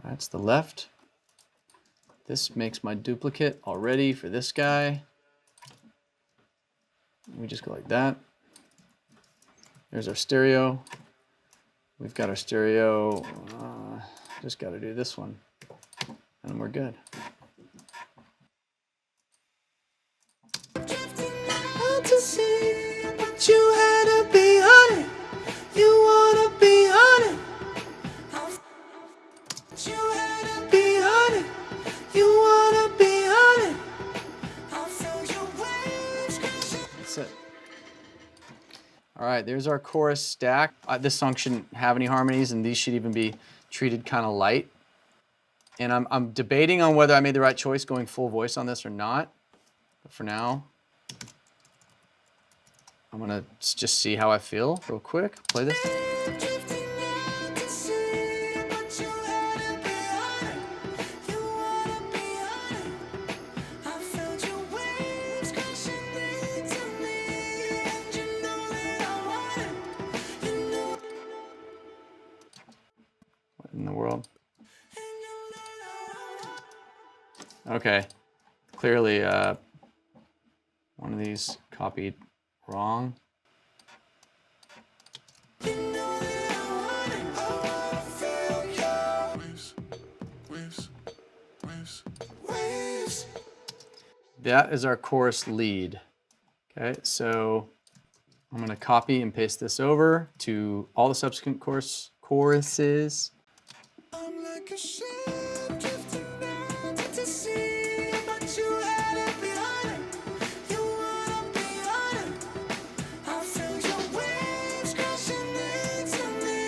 That's the left. This makes my duplicate already for this guy. We just go like that. There's our stereo. We've got our stereo. Just got to do this one, and we're good. Out to sea, but you had to be on it. You wanna be on it. You had to be on it. You wanna be on it. I feel your waves crashing. That's it. All right, there's our chorus stack. This song shouldn't have any harmonies, and these should even be treated kind of light. And I'm debating on whether I made the right choice going full voice on this or not. But for now, I'm gonna just see how I feel real quick. Play this. Drifting out to sea, but you had to be on it. You wanna be on it. I felt your waves crashing into me, and you know that I want it. You know, What in the world? and you know that I want it. Okay, clearly one of these copied wrong. You know that I want it. I wanna feel your waves, waves, waves, waves. That is our chorus lead. Okay, so I'm gonna copy and paste this over to all the subsequent choruses. I'm like a ship drifting out to sea, but you had to be on it. You wanna be on it. I feel your waves crashing into me,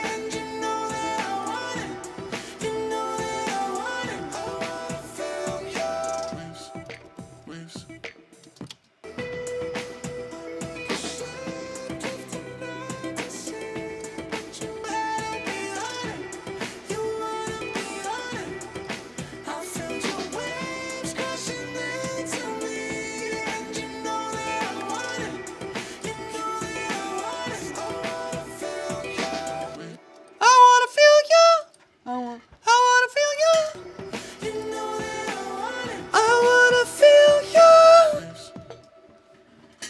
and you know that I want it. You know that I want it. I wanna feel your waves, waves. I'm like a ship drifting out to sea, but you had to be on it. You wanna be on it. I feel your waves crashing into me, and you know that I want it. You know that I want it. I wanna feel you. I wanna feel you. You know that I want it. I wanna feel you.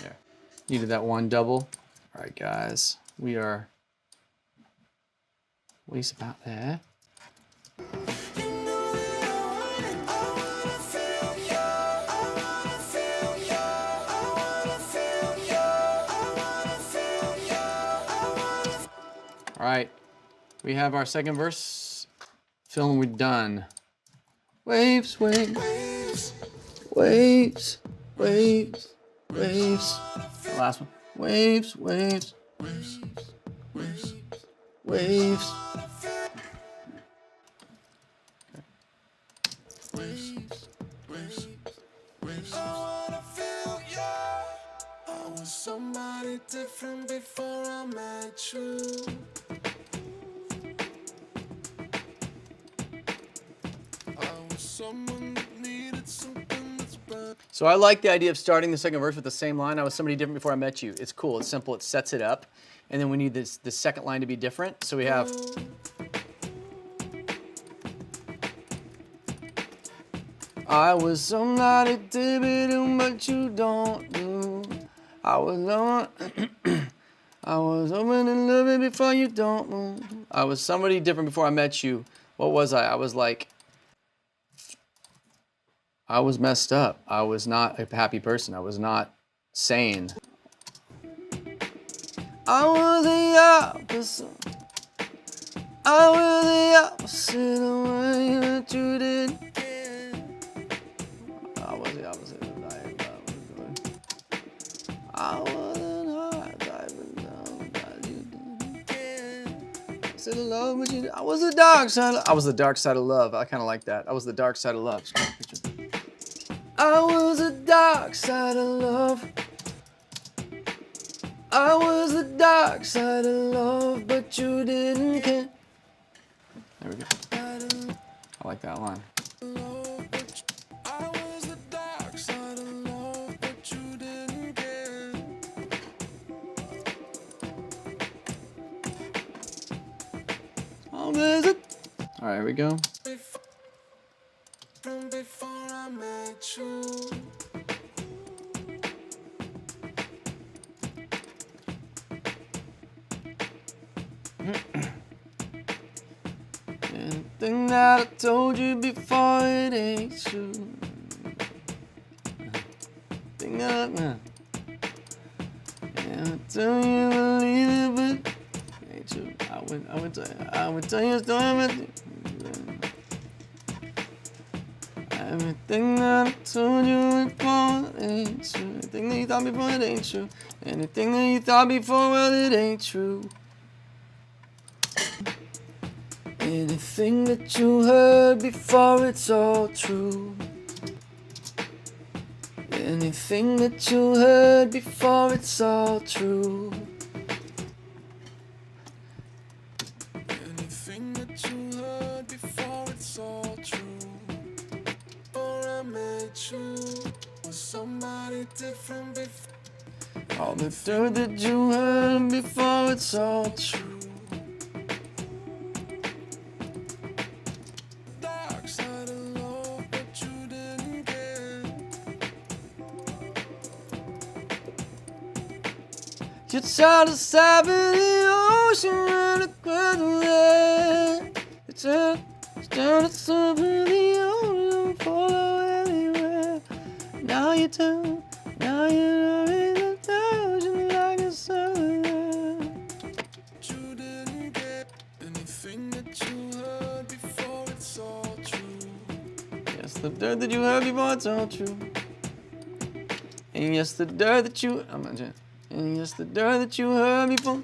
There. Needed that one double. All right, guys, we are at least about there. You know that I want it. I wanna feel you. I wanna feel you. I wanna feel you. I wanna feel you. I wanna. All right, we have our second verse. Film, we're done. Waves, waves, Waves, waves, waves, waves. The last one. Waves, waves, waves, waves. waves. Waves, waves, waves. I wanna feel you. I was somebody different before I met you. I was someone that needed something that's better. So I like the idea of starting the second verse with the same line. I was somebody different before I met you. It's cool. It's simple. It sets it up. And then we need the second line to be different. So we have, I was somebody different, but you don't do. I was I was open and loving before you don't move. I was somebody different before I met you. What was I? I was like, I was messed up. I was not a happy person. I was not sane. I was the opposite. I was the opposite of what you did. side of love, but I was the dark side. I was the dark side of love. I kind of like that. I was the dark side of love. I was the dark side of love. I was the dark side of love, but you didn't care. There we go. I like that line. I was the dark side of love, but you didn't care. Oh, there's it. All right, here we go. From before I met you. Anything that I told you before, it ain't true. Thing that I tell you believe it, but it ain't true. I would tell you a story, but everything that I told you before, it ain't true. Anything that you thought before, it ain't true. Anything that you thought before, well, it ain't true. Anything that you heard before, it's all true. Anything that you heard before, it's all true. Anything that you heard before, it's all true. Before I met you, was somebody different before. All the dirt that you heard before, it's all true. Dark side of love, but you didn't care. You try to stop in the ocean and the ground. You try to stop in the ocean, follow anywhere. Now you turn, now you're in the ocean like a sailor. You didn't get anything that you heard before, it's all true. Yes, the dirt that you heard before, it's all true. And yes, the dirt that you, and yes, the dirt that you heard before.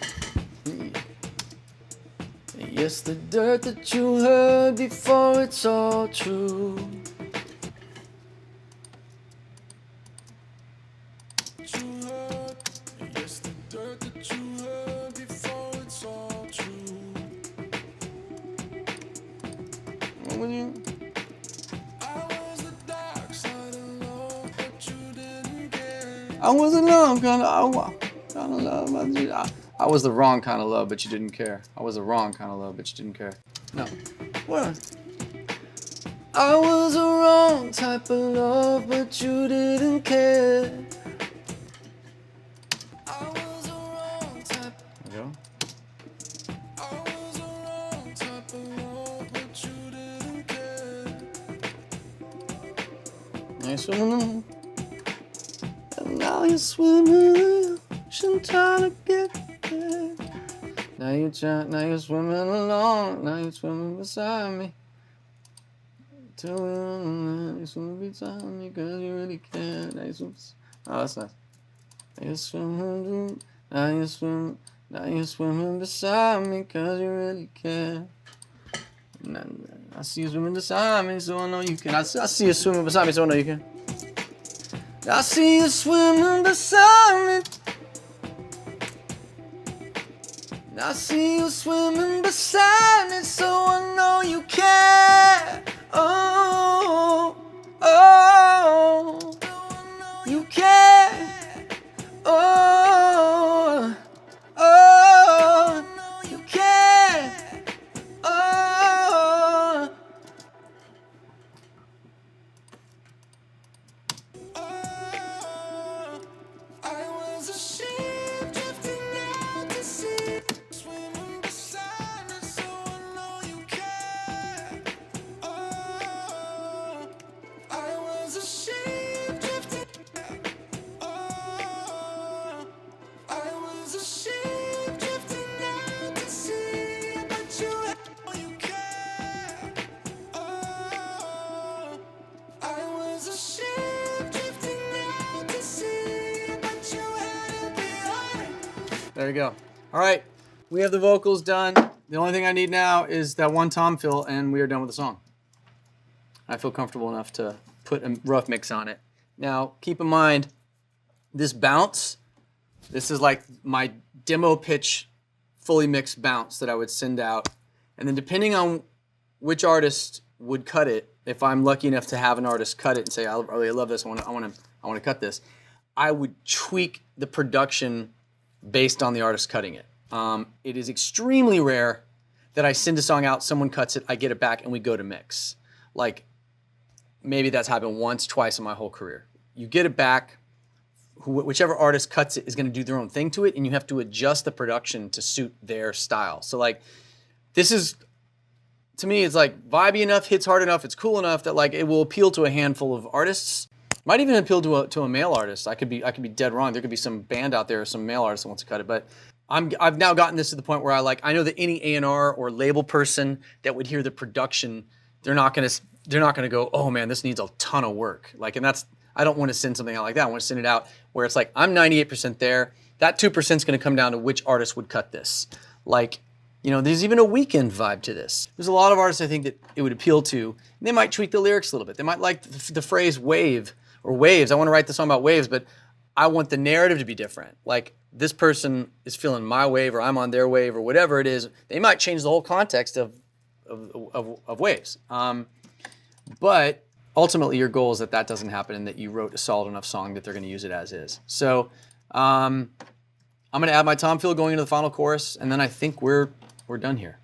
And yes, the dirt that you heard before, it's all true. You heard, yes, the dirt that you heard before, it's all true. What would you? I was the dark side of love, but you didn't care. I was the wrong kind of love, but you, I was the wrong kind of love, but you didn't care. I was the wrong kind of love, but you didn't care. No. What? I was the wrong type of love, but you didn't care. I was the wrong type. There you go. I was the wrong type of love, but you didn't care. Now you're swimming, and now you're swimming, ocean trying to get there. Now you're swimming along, now you're swimming beside me. Till you're swimming beside me, cause you really care. Now you're swimming, oh, that's nice. Now you're swimming, now you're swimming beside me, cause you really care. I see you swimming beside me, so I know you can. I see you swimming beside me, so I know you can. I see you swimming beside me. I see you swimming beside me, so I know you care. Oh, oh, you care. Oh, oh, you care. Oh. I was a ship drifting out to sea, swimming beside me, so I know you care. Oh, I was a ship drifting. Oh, I was a ship drifting out to sea, but you care. Oh, I was a ship drifting out to sea, but you had to be on it. There you go. All right, we have the vocals done. The only thing I need now is that one tom fill, and we are done with the song. I feel comfortable enough to put a rough mix on it. Now, keep in mind, this bounce, this is like my demo pitch, fully mixed bounce that I would send out. And then depending on which artist would cut it, if I'm lucky enough to have an artist cut it and say, I really love this, I want to cut this, I would tweak the production based on the artist cutting it. It is extremely rare that I send a song out, someone cuts it, I get it back, and we go to mix. Like, maybe that's happened once, twice in my whole career. You get it back, whichever artist cuts it is going to do their own thing to it, and you have to adjust the production to suit their style. So like, this is, to me, it's like vibey enough, hits hard enough, it's cool enough that like it will appeal to a handful of artists. Might even appeal to a male artist. I could be dead wrong. There could be some band out there, some male artist that wants to cut it, but I've now gotten this to the point where I know that any A&R or label person that would hear the production, they're not gonna go, oh man, this needs a ton of work. Like, and that's, I don't want to send something out like that. I want to send it out where it's like, I'm 98% there. That 2% is going to come down to which artist would cut this. Like, you know, there's even a Weekend vibe to this. There's a lot of artists I think that it would appeal to. And they might tweak the lyrics a little bit. They might like the phrase wave or waves. I want to write the song about waves, but I want the narrative to be different. Like, this person is feeling my wave or I'm on their wave or whatever it is. They might change the whole context of waves. But ultimately, your goal is that doesn't happen and that you wrote a solid enough song that they're going to use it as is. So I'm going to add my tom fill going into the final chorus, and then I think we're done here.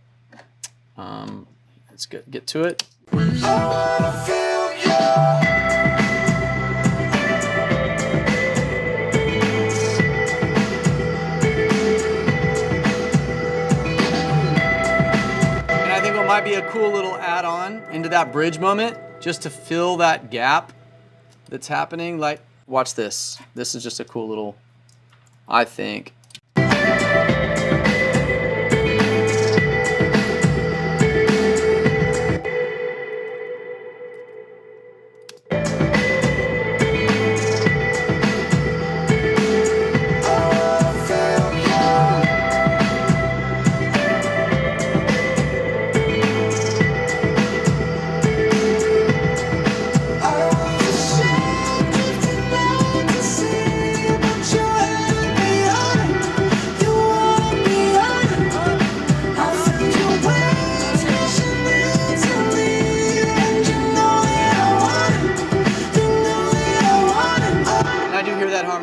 Let's get to it. And I think what might be a cool little add-on into that bridge moment, just to fill that gap that's happening, like, watch this. This is just a cool little, I think.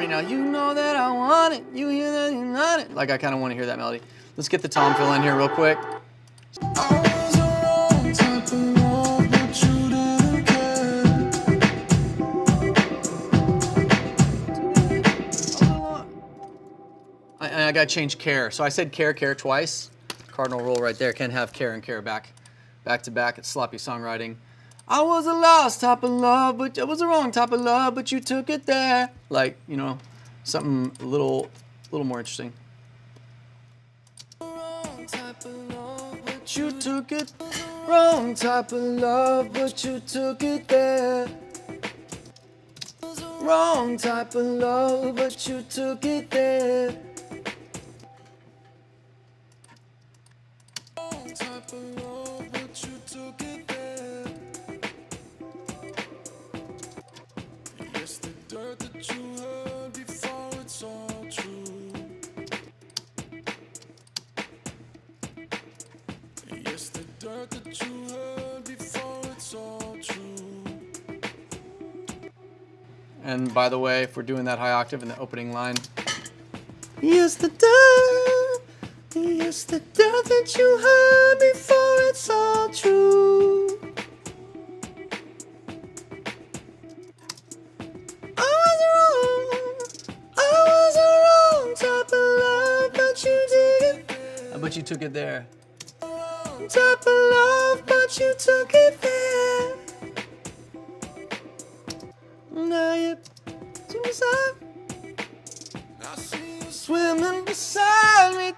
Now you know that I want it. You hear that you want it. Like, I kind of want to hear that melody. Let's get the tom fill in here real quick. I got to change care. So I said care twice. Cardinal rule right there. Can't have care and care back to back. It's sloppy songwriting. I was a lost type of love, but I was the wrong type of love, but you took it there. Like, you know, something a little more interesting. Wrong type of love, but you took it. Wrong type of love, but you took it there. Wrong type of love, but you took it there. Wrong type of love, but you took it there. Yes, the dirt that you heard before, it's all true. Yes, the dirt that you heard before, it's all true. And by the way, if we're doing that high octave in the opening line, yes, the dirt that you heard before, it's all true. But you took it there. Type of love, but you took it there. Now you're beside me. I see you swimming beside me.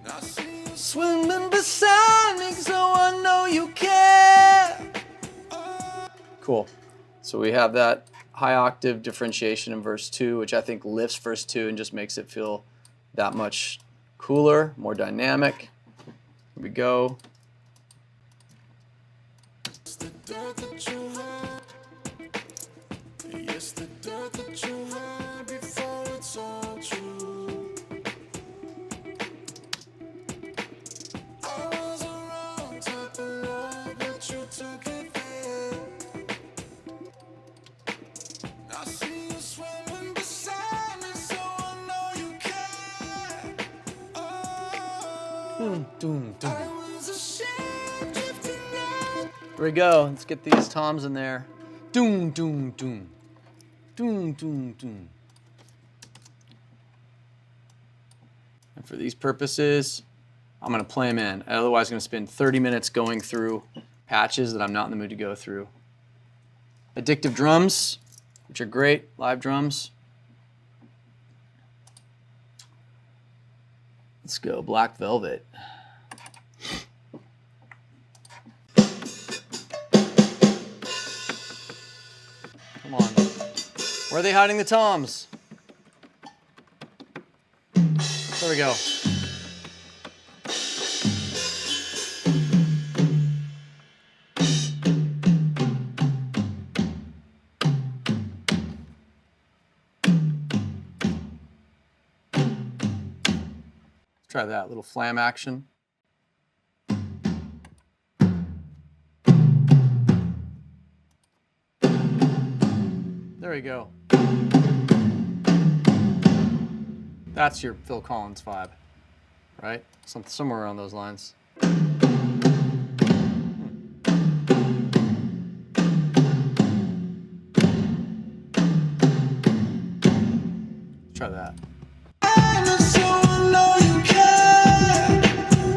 I see you swimming beside me, so I know you care. Cool. So we have that high octave differentiation in verse 2, which I think lifts verse 2 and just makes it feel that much cooler, more dynamic. Here we go. It's the dirt that you had. Yes, the dirt that you had before it's all true. I was a wrong type of love, but you took it there. I see you swimming beside me, so I know you care. Oh, Doom, doom. I was a ship drifting out. Here we go. Let's get these toms in there. Doom, doom, doom. Doom, doom, doom. And for these purposes, I'm going to play them in. Otherwise, I'm going to spend 30 minutes going through patches that I'm not in the mood to go through. Addictive drums, which are great, live drums. Let's go Black Velvet. Come on. Where are they hiding the toms? There we go. Let's try that little flam action. There we go. That's your Phil Collins vibe, right? Somewhere around those lines. Let's try that. So I know you care.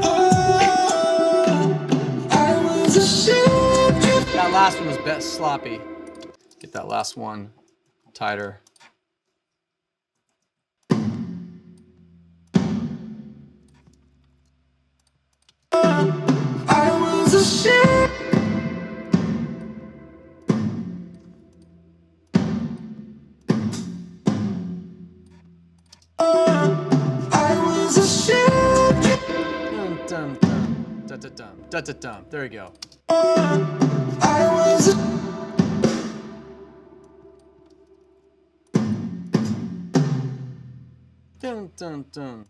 Oh, I was a ship drifting. That last one was best sloppy. Get that last one tighter. I was a ship. I was a ship. Dun, dun, dun, dun, dun, dun, dun, dun, dun. There we go. I was a Dun, dun, dun.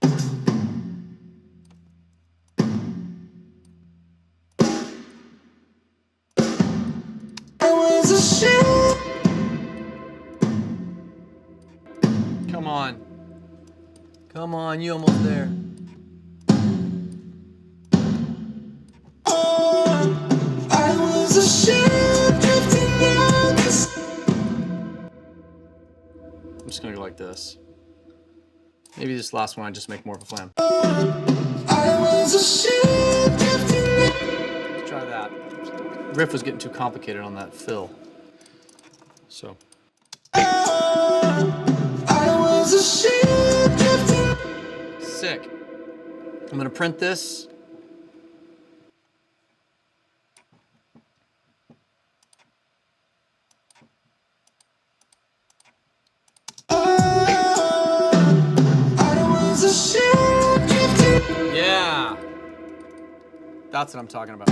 ship. Come on. Come on, you almost there. I was a ship drifting out the sea. I'm just gonna go like this. Maybe this last one I just make more of a flam. I was a ship drifting out. Let's try that. Riff was getting too complicated on that fill. So. I was a ship drifting. Sick. I'm gonna print this. Yeah. That's what I'm talking about.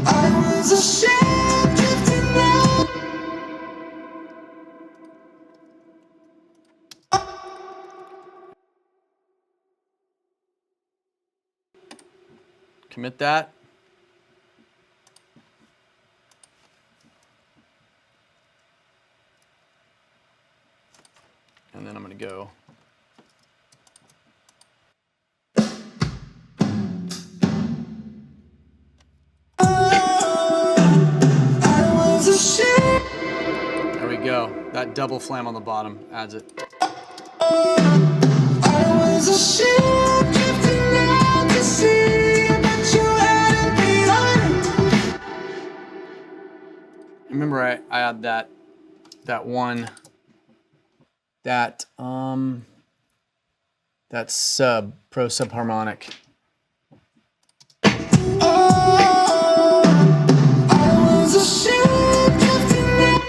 I was a ship drifting out. Commit that. And then I'm gonna go. There we go. That double flam on the bottom adds it. I was a ship drifting out to sea, but you hadn't behind it. Remember, I had that one, that pro subharmonic. I was a ship drifting out.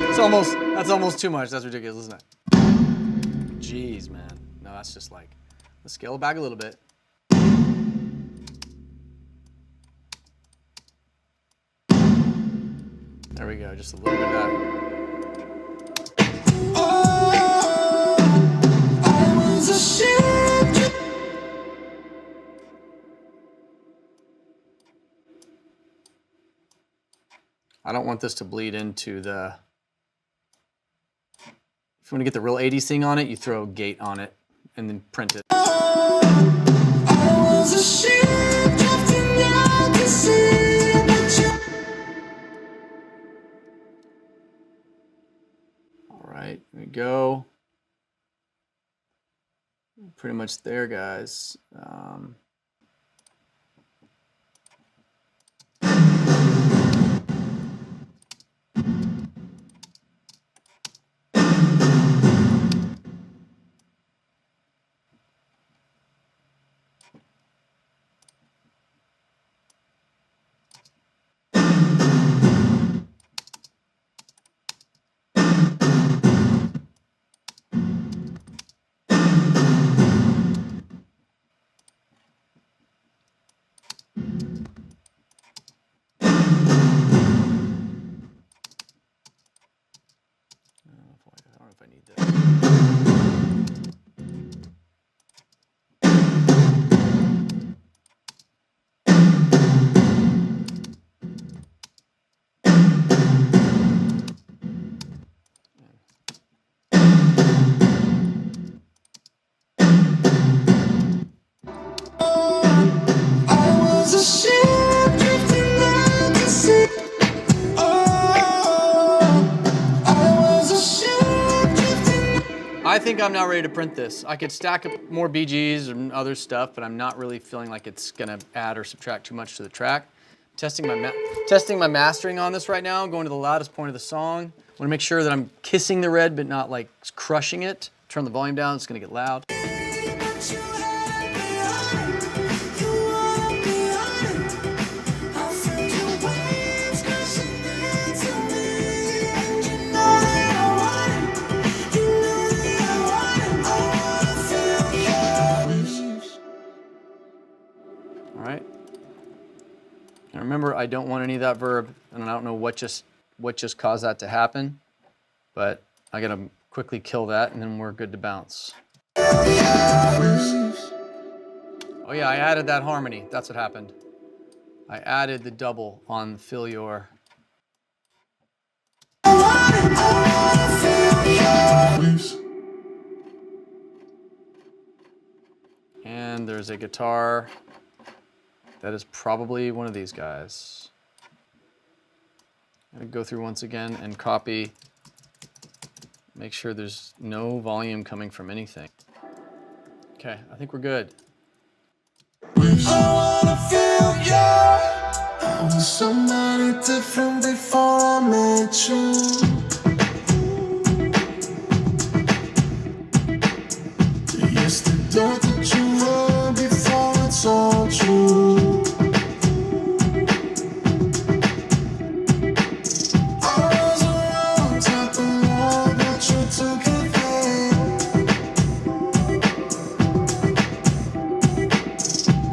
That's almost too much. That's ridiculous, isn't it? Jeez, man. No, that's just like Let's scale it back a little bit. There we go, just a little bit of that. Oh, I was ashamed. I don't want this to bleed into the... If you want to get the real 80s thing on it, you throw gate on it and then print it. I was ashamed, drifting out to sea, but you. All right, here we go. Pretty much there, guys. I don't know if I need this. I was ashamed, drifting out to sea. Oh, I was ashamed, drifting. I think I'm not ready to print this. I could stack up more BGs and other stuff, but I'm not really feeling like it's gonna add or subtract too much to the track. Testing my mastering on this right now, going to the loudest point of the song. I wanna make sure that I'm kissing the red, but not like crushing it. Turn the volume down, it's gonna get loud. You had me on it. You wanted me on it. I felt your waves crashing into me, and you know that I want it. You know that I want it. I wanna feel your waves. All right. And remember, I don't want any of that verb, and I don't know what just caused that to happen, but I gotta quickly kill that, and then we're good to bounce. Oh yeah, I added that harmony. That's what happened. I added the double on Feel Your. And there's a guitar. That is probably one of these guys. I'm gonna go through once again and copy. Make sure there's no volume coming from anything. Okay, I think we're good. I wanna feel you. I was somebody different before I met you. Yes, the dirt that you were before it's all true. I was around, type of love, but you took it there.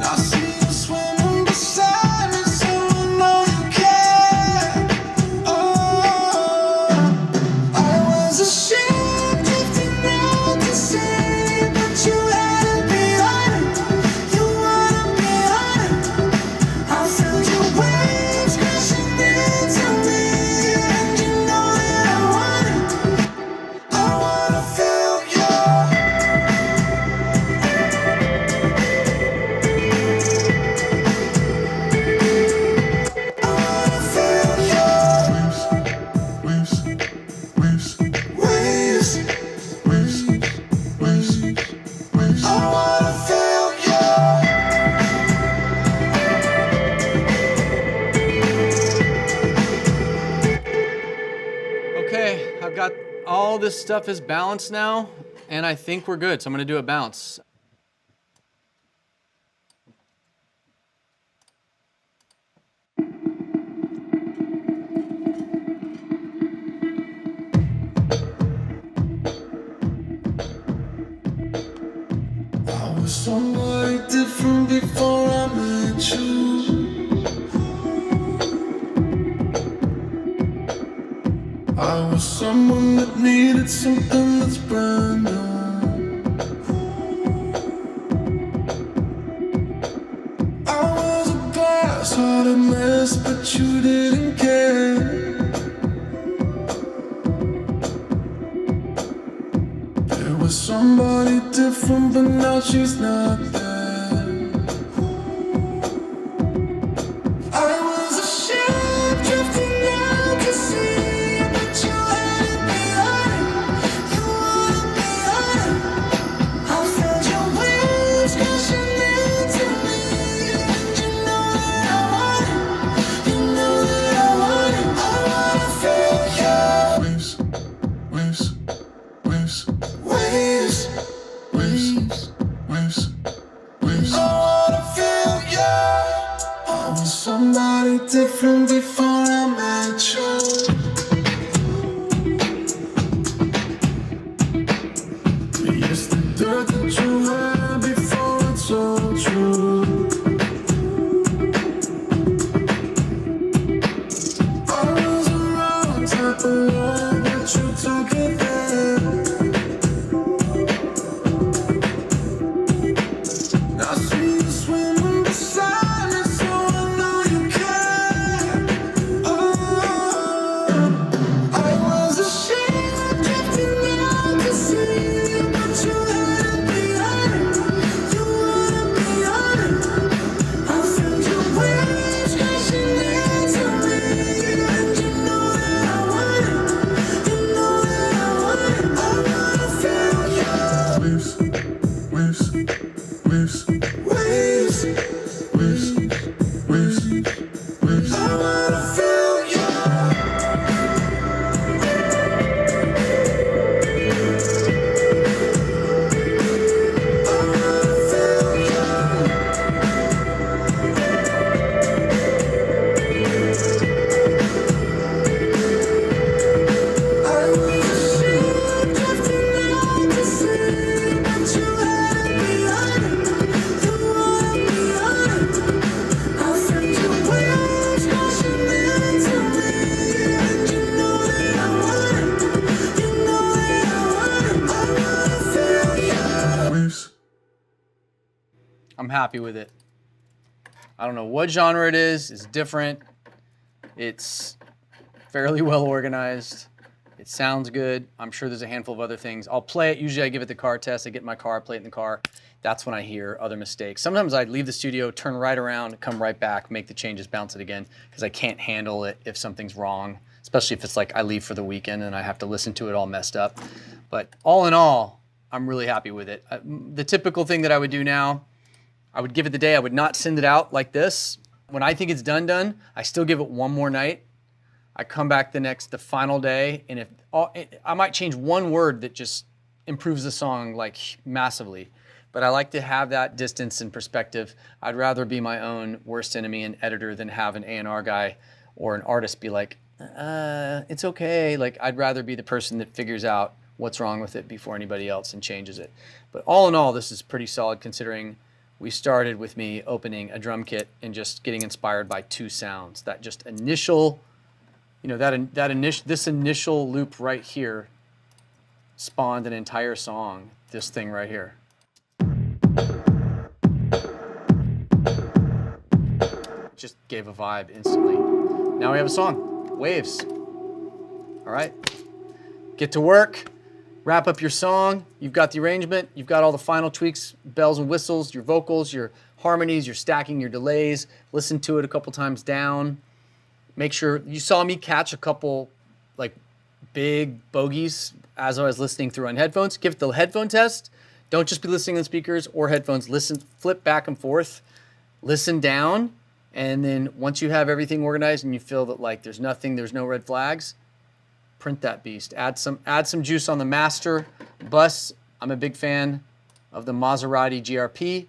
I see you swimming beside me, so I know you care. Oh, I was ashamed, drifting out to sea, but you had me on it. You wanted me on it. I felt your waves crashing into me, and you know that I want it. I wanna feel you. Okay, I've got all this stuff is balanced now, and I think we're good. So I'm gonna do a bounce. I was somebody different before I met you. I was someone that needed something that's brand new. I was a glass-hearted mess, but you didn't care. There was somebody different, but now she's not there. I was a ship drifting out to sea, but you had it behind. You wanted me on. I felt your waves crashing into me, and you know that I want it. You know that I want it. I wanna feel your waves, waves, waves, waves, waves, waves, waves. I wanna feel you. I was somebody different before I met you. Yes, the dirt that you had before it's all true. I was a wrong type of love, but you took it there. I see you swimming beside me, so I know you care. Oh, I was a ship drifting out to sea, but you had it behind. You wanted me on it. I felt your waves crashing into me, and you know that I want it. You know that I want it. I wanna feel you. Waves, waves, waves, waves, waves, waves, waves. I wanna feel you. I wanna feel you. I was a ship drifting out to sea, but you had it behind. You wanted me on it. I felt your waves crashing into me, and you know that I want it. You know that I want it. I wanna feel you. Waves. I'm happy with it. I don't know what genre it is. It's different. It's fairly well organized. It sounds good. I'm sure there's a handful of other things. I'll play it. Usually I give it the car test. I get in my car, play it in the car. That's when I hear other mistakes. Sometimes I leave the studio, turn right around, come right back, make the changes, bounce it again, because I can't handle it if something's wrong, especially if it's like I leave for the weekend and I have to listen to it all messed up. But all in all, I'm really happy with it. The typical thing that I would do now, I would give it the day. I would not send it out like this. When I think it's done, I still give it one more night. I come back the final day, and I might change one word that just improves the song like massively. But I like to have that distance and perspective. I'd rather be my own worst enemy and editor than have an A&R guy or an artist be like, it's okay. Like, I'd rather be the person that figures out what's wrong with it before anybody else and changes it. But all in all, this is pretty solid considering we started with me opening a drum kit and just getting inspired by two sounds. That just initial, this initial loop right here spawned an entire song, this thing right here. Just gave a vibe instantly. Now we have a song, Waves. All right, get to work, wrap up your song. You've got the arrangement, you've got all the final tweaks, bells and whistles, your vocals, your harmonies, your stacking, your delays. Listen to it a couple times down. Make sure you saw me catch a couple like big bogeys as I was listening through on headphones. Give it the headphone test. Don't just be listening on speakers or headphones. Listen, flip back and forth, listen down, and then once you have everything organized and you feel that like there's no red flags, print that beast. Add some juice on the master bus. I'm a big fan of the Maserati GRP,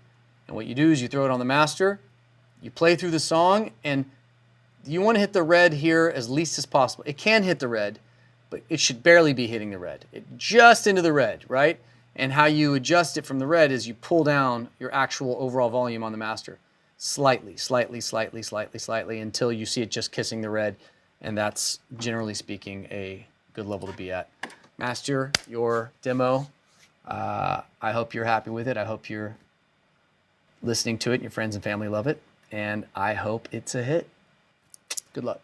and what you do is you throw it on the master, you play through the song, and you want to hit the red here as least as possible. It can hit the red, but it should barely be hitting the red. Just into the red, right? And how you adjust it from the red is you pull down your actual overall volume on the master slightly, slightly, slightly, slightly, slightly until you see it just kissing the red. And that's, generally speaking, a good level to be at. Master, your demo. I hope you're happy with it. I hope you're listening to it and your friends and family love it. And I hope it's a hit. Good luck.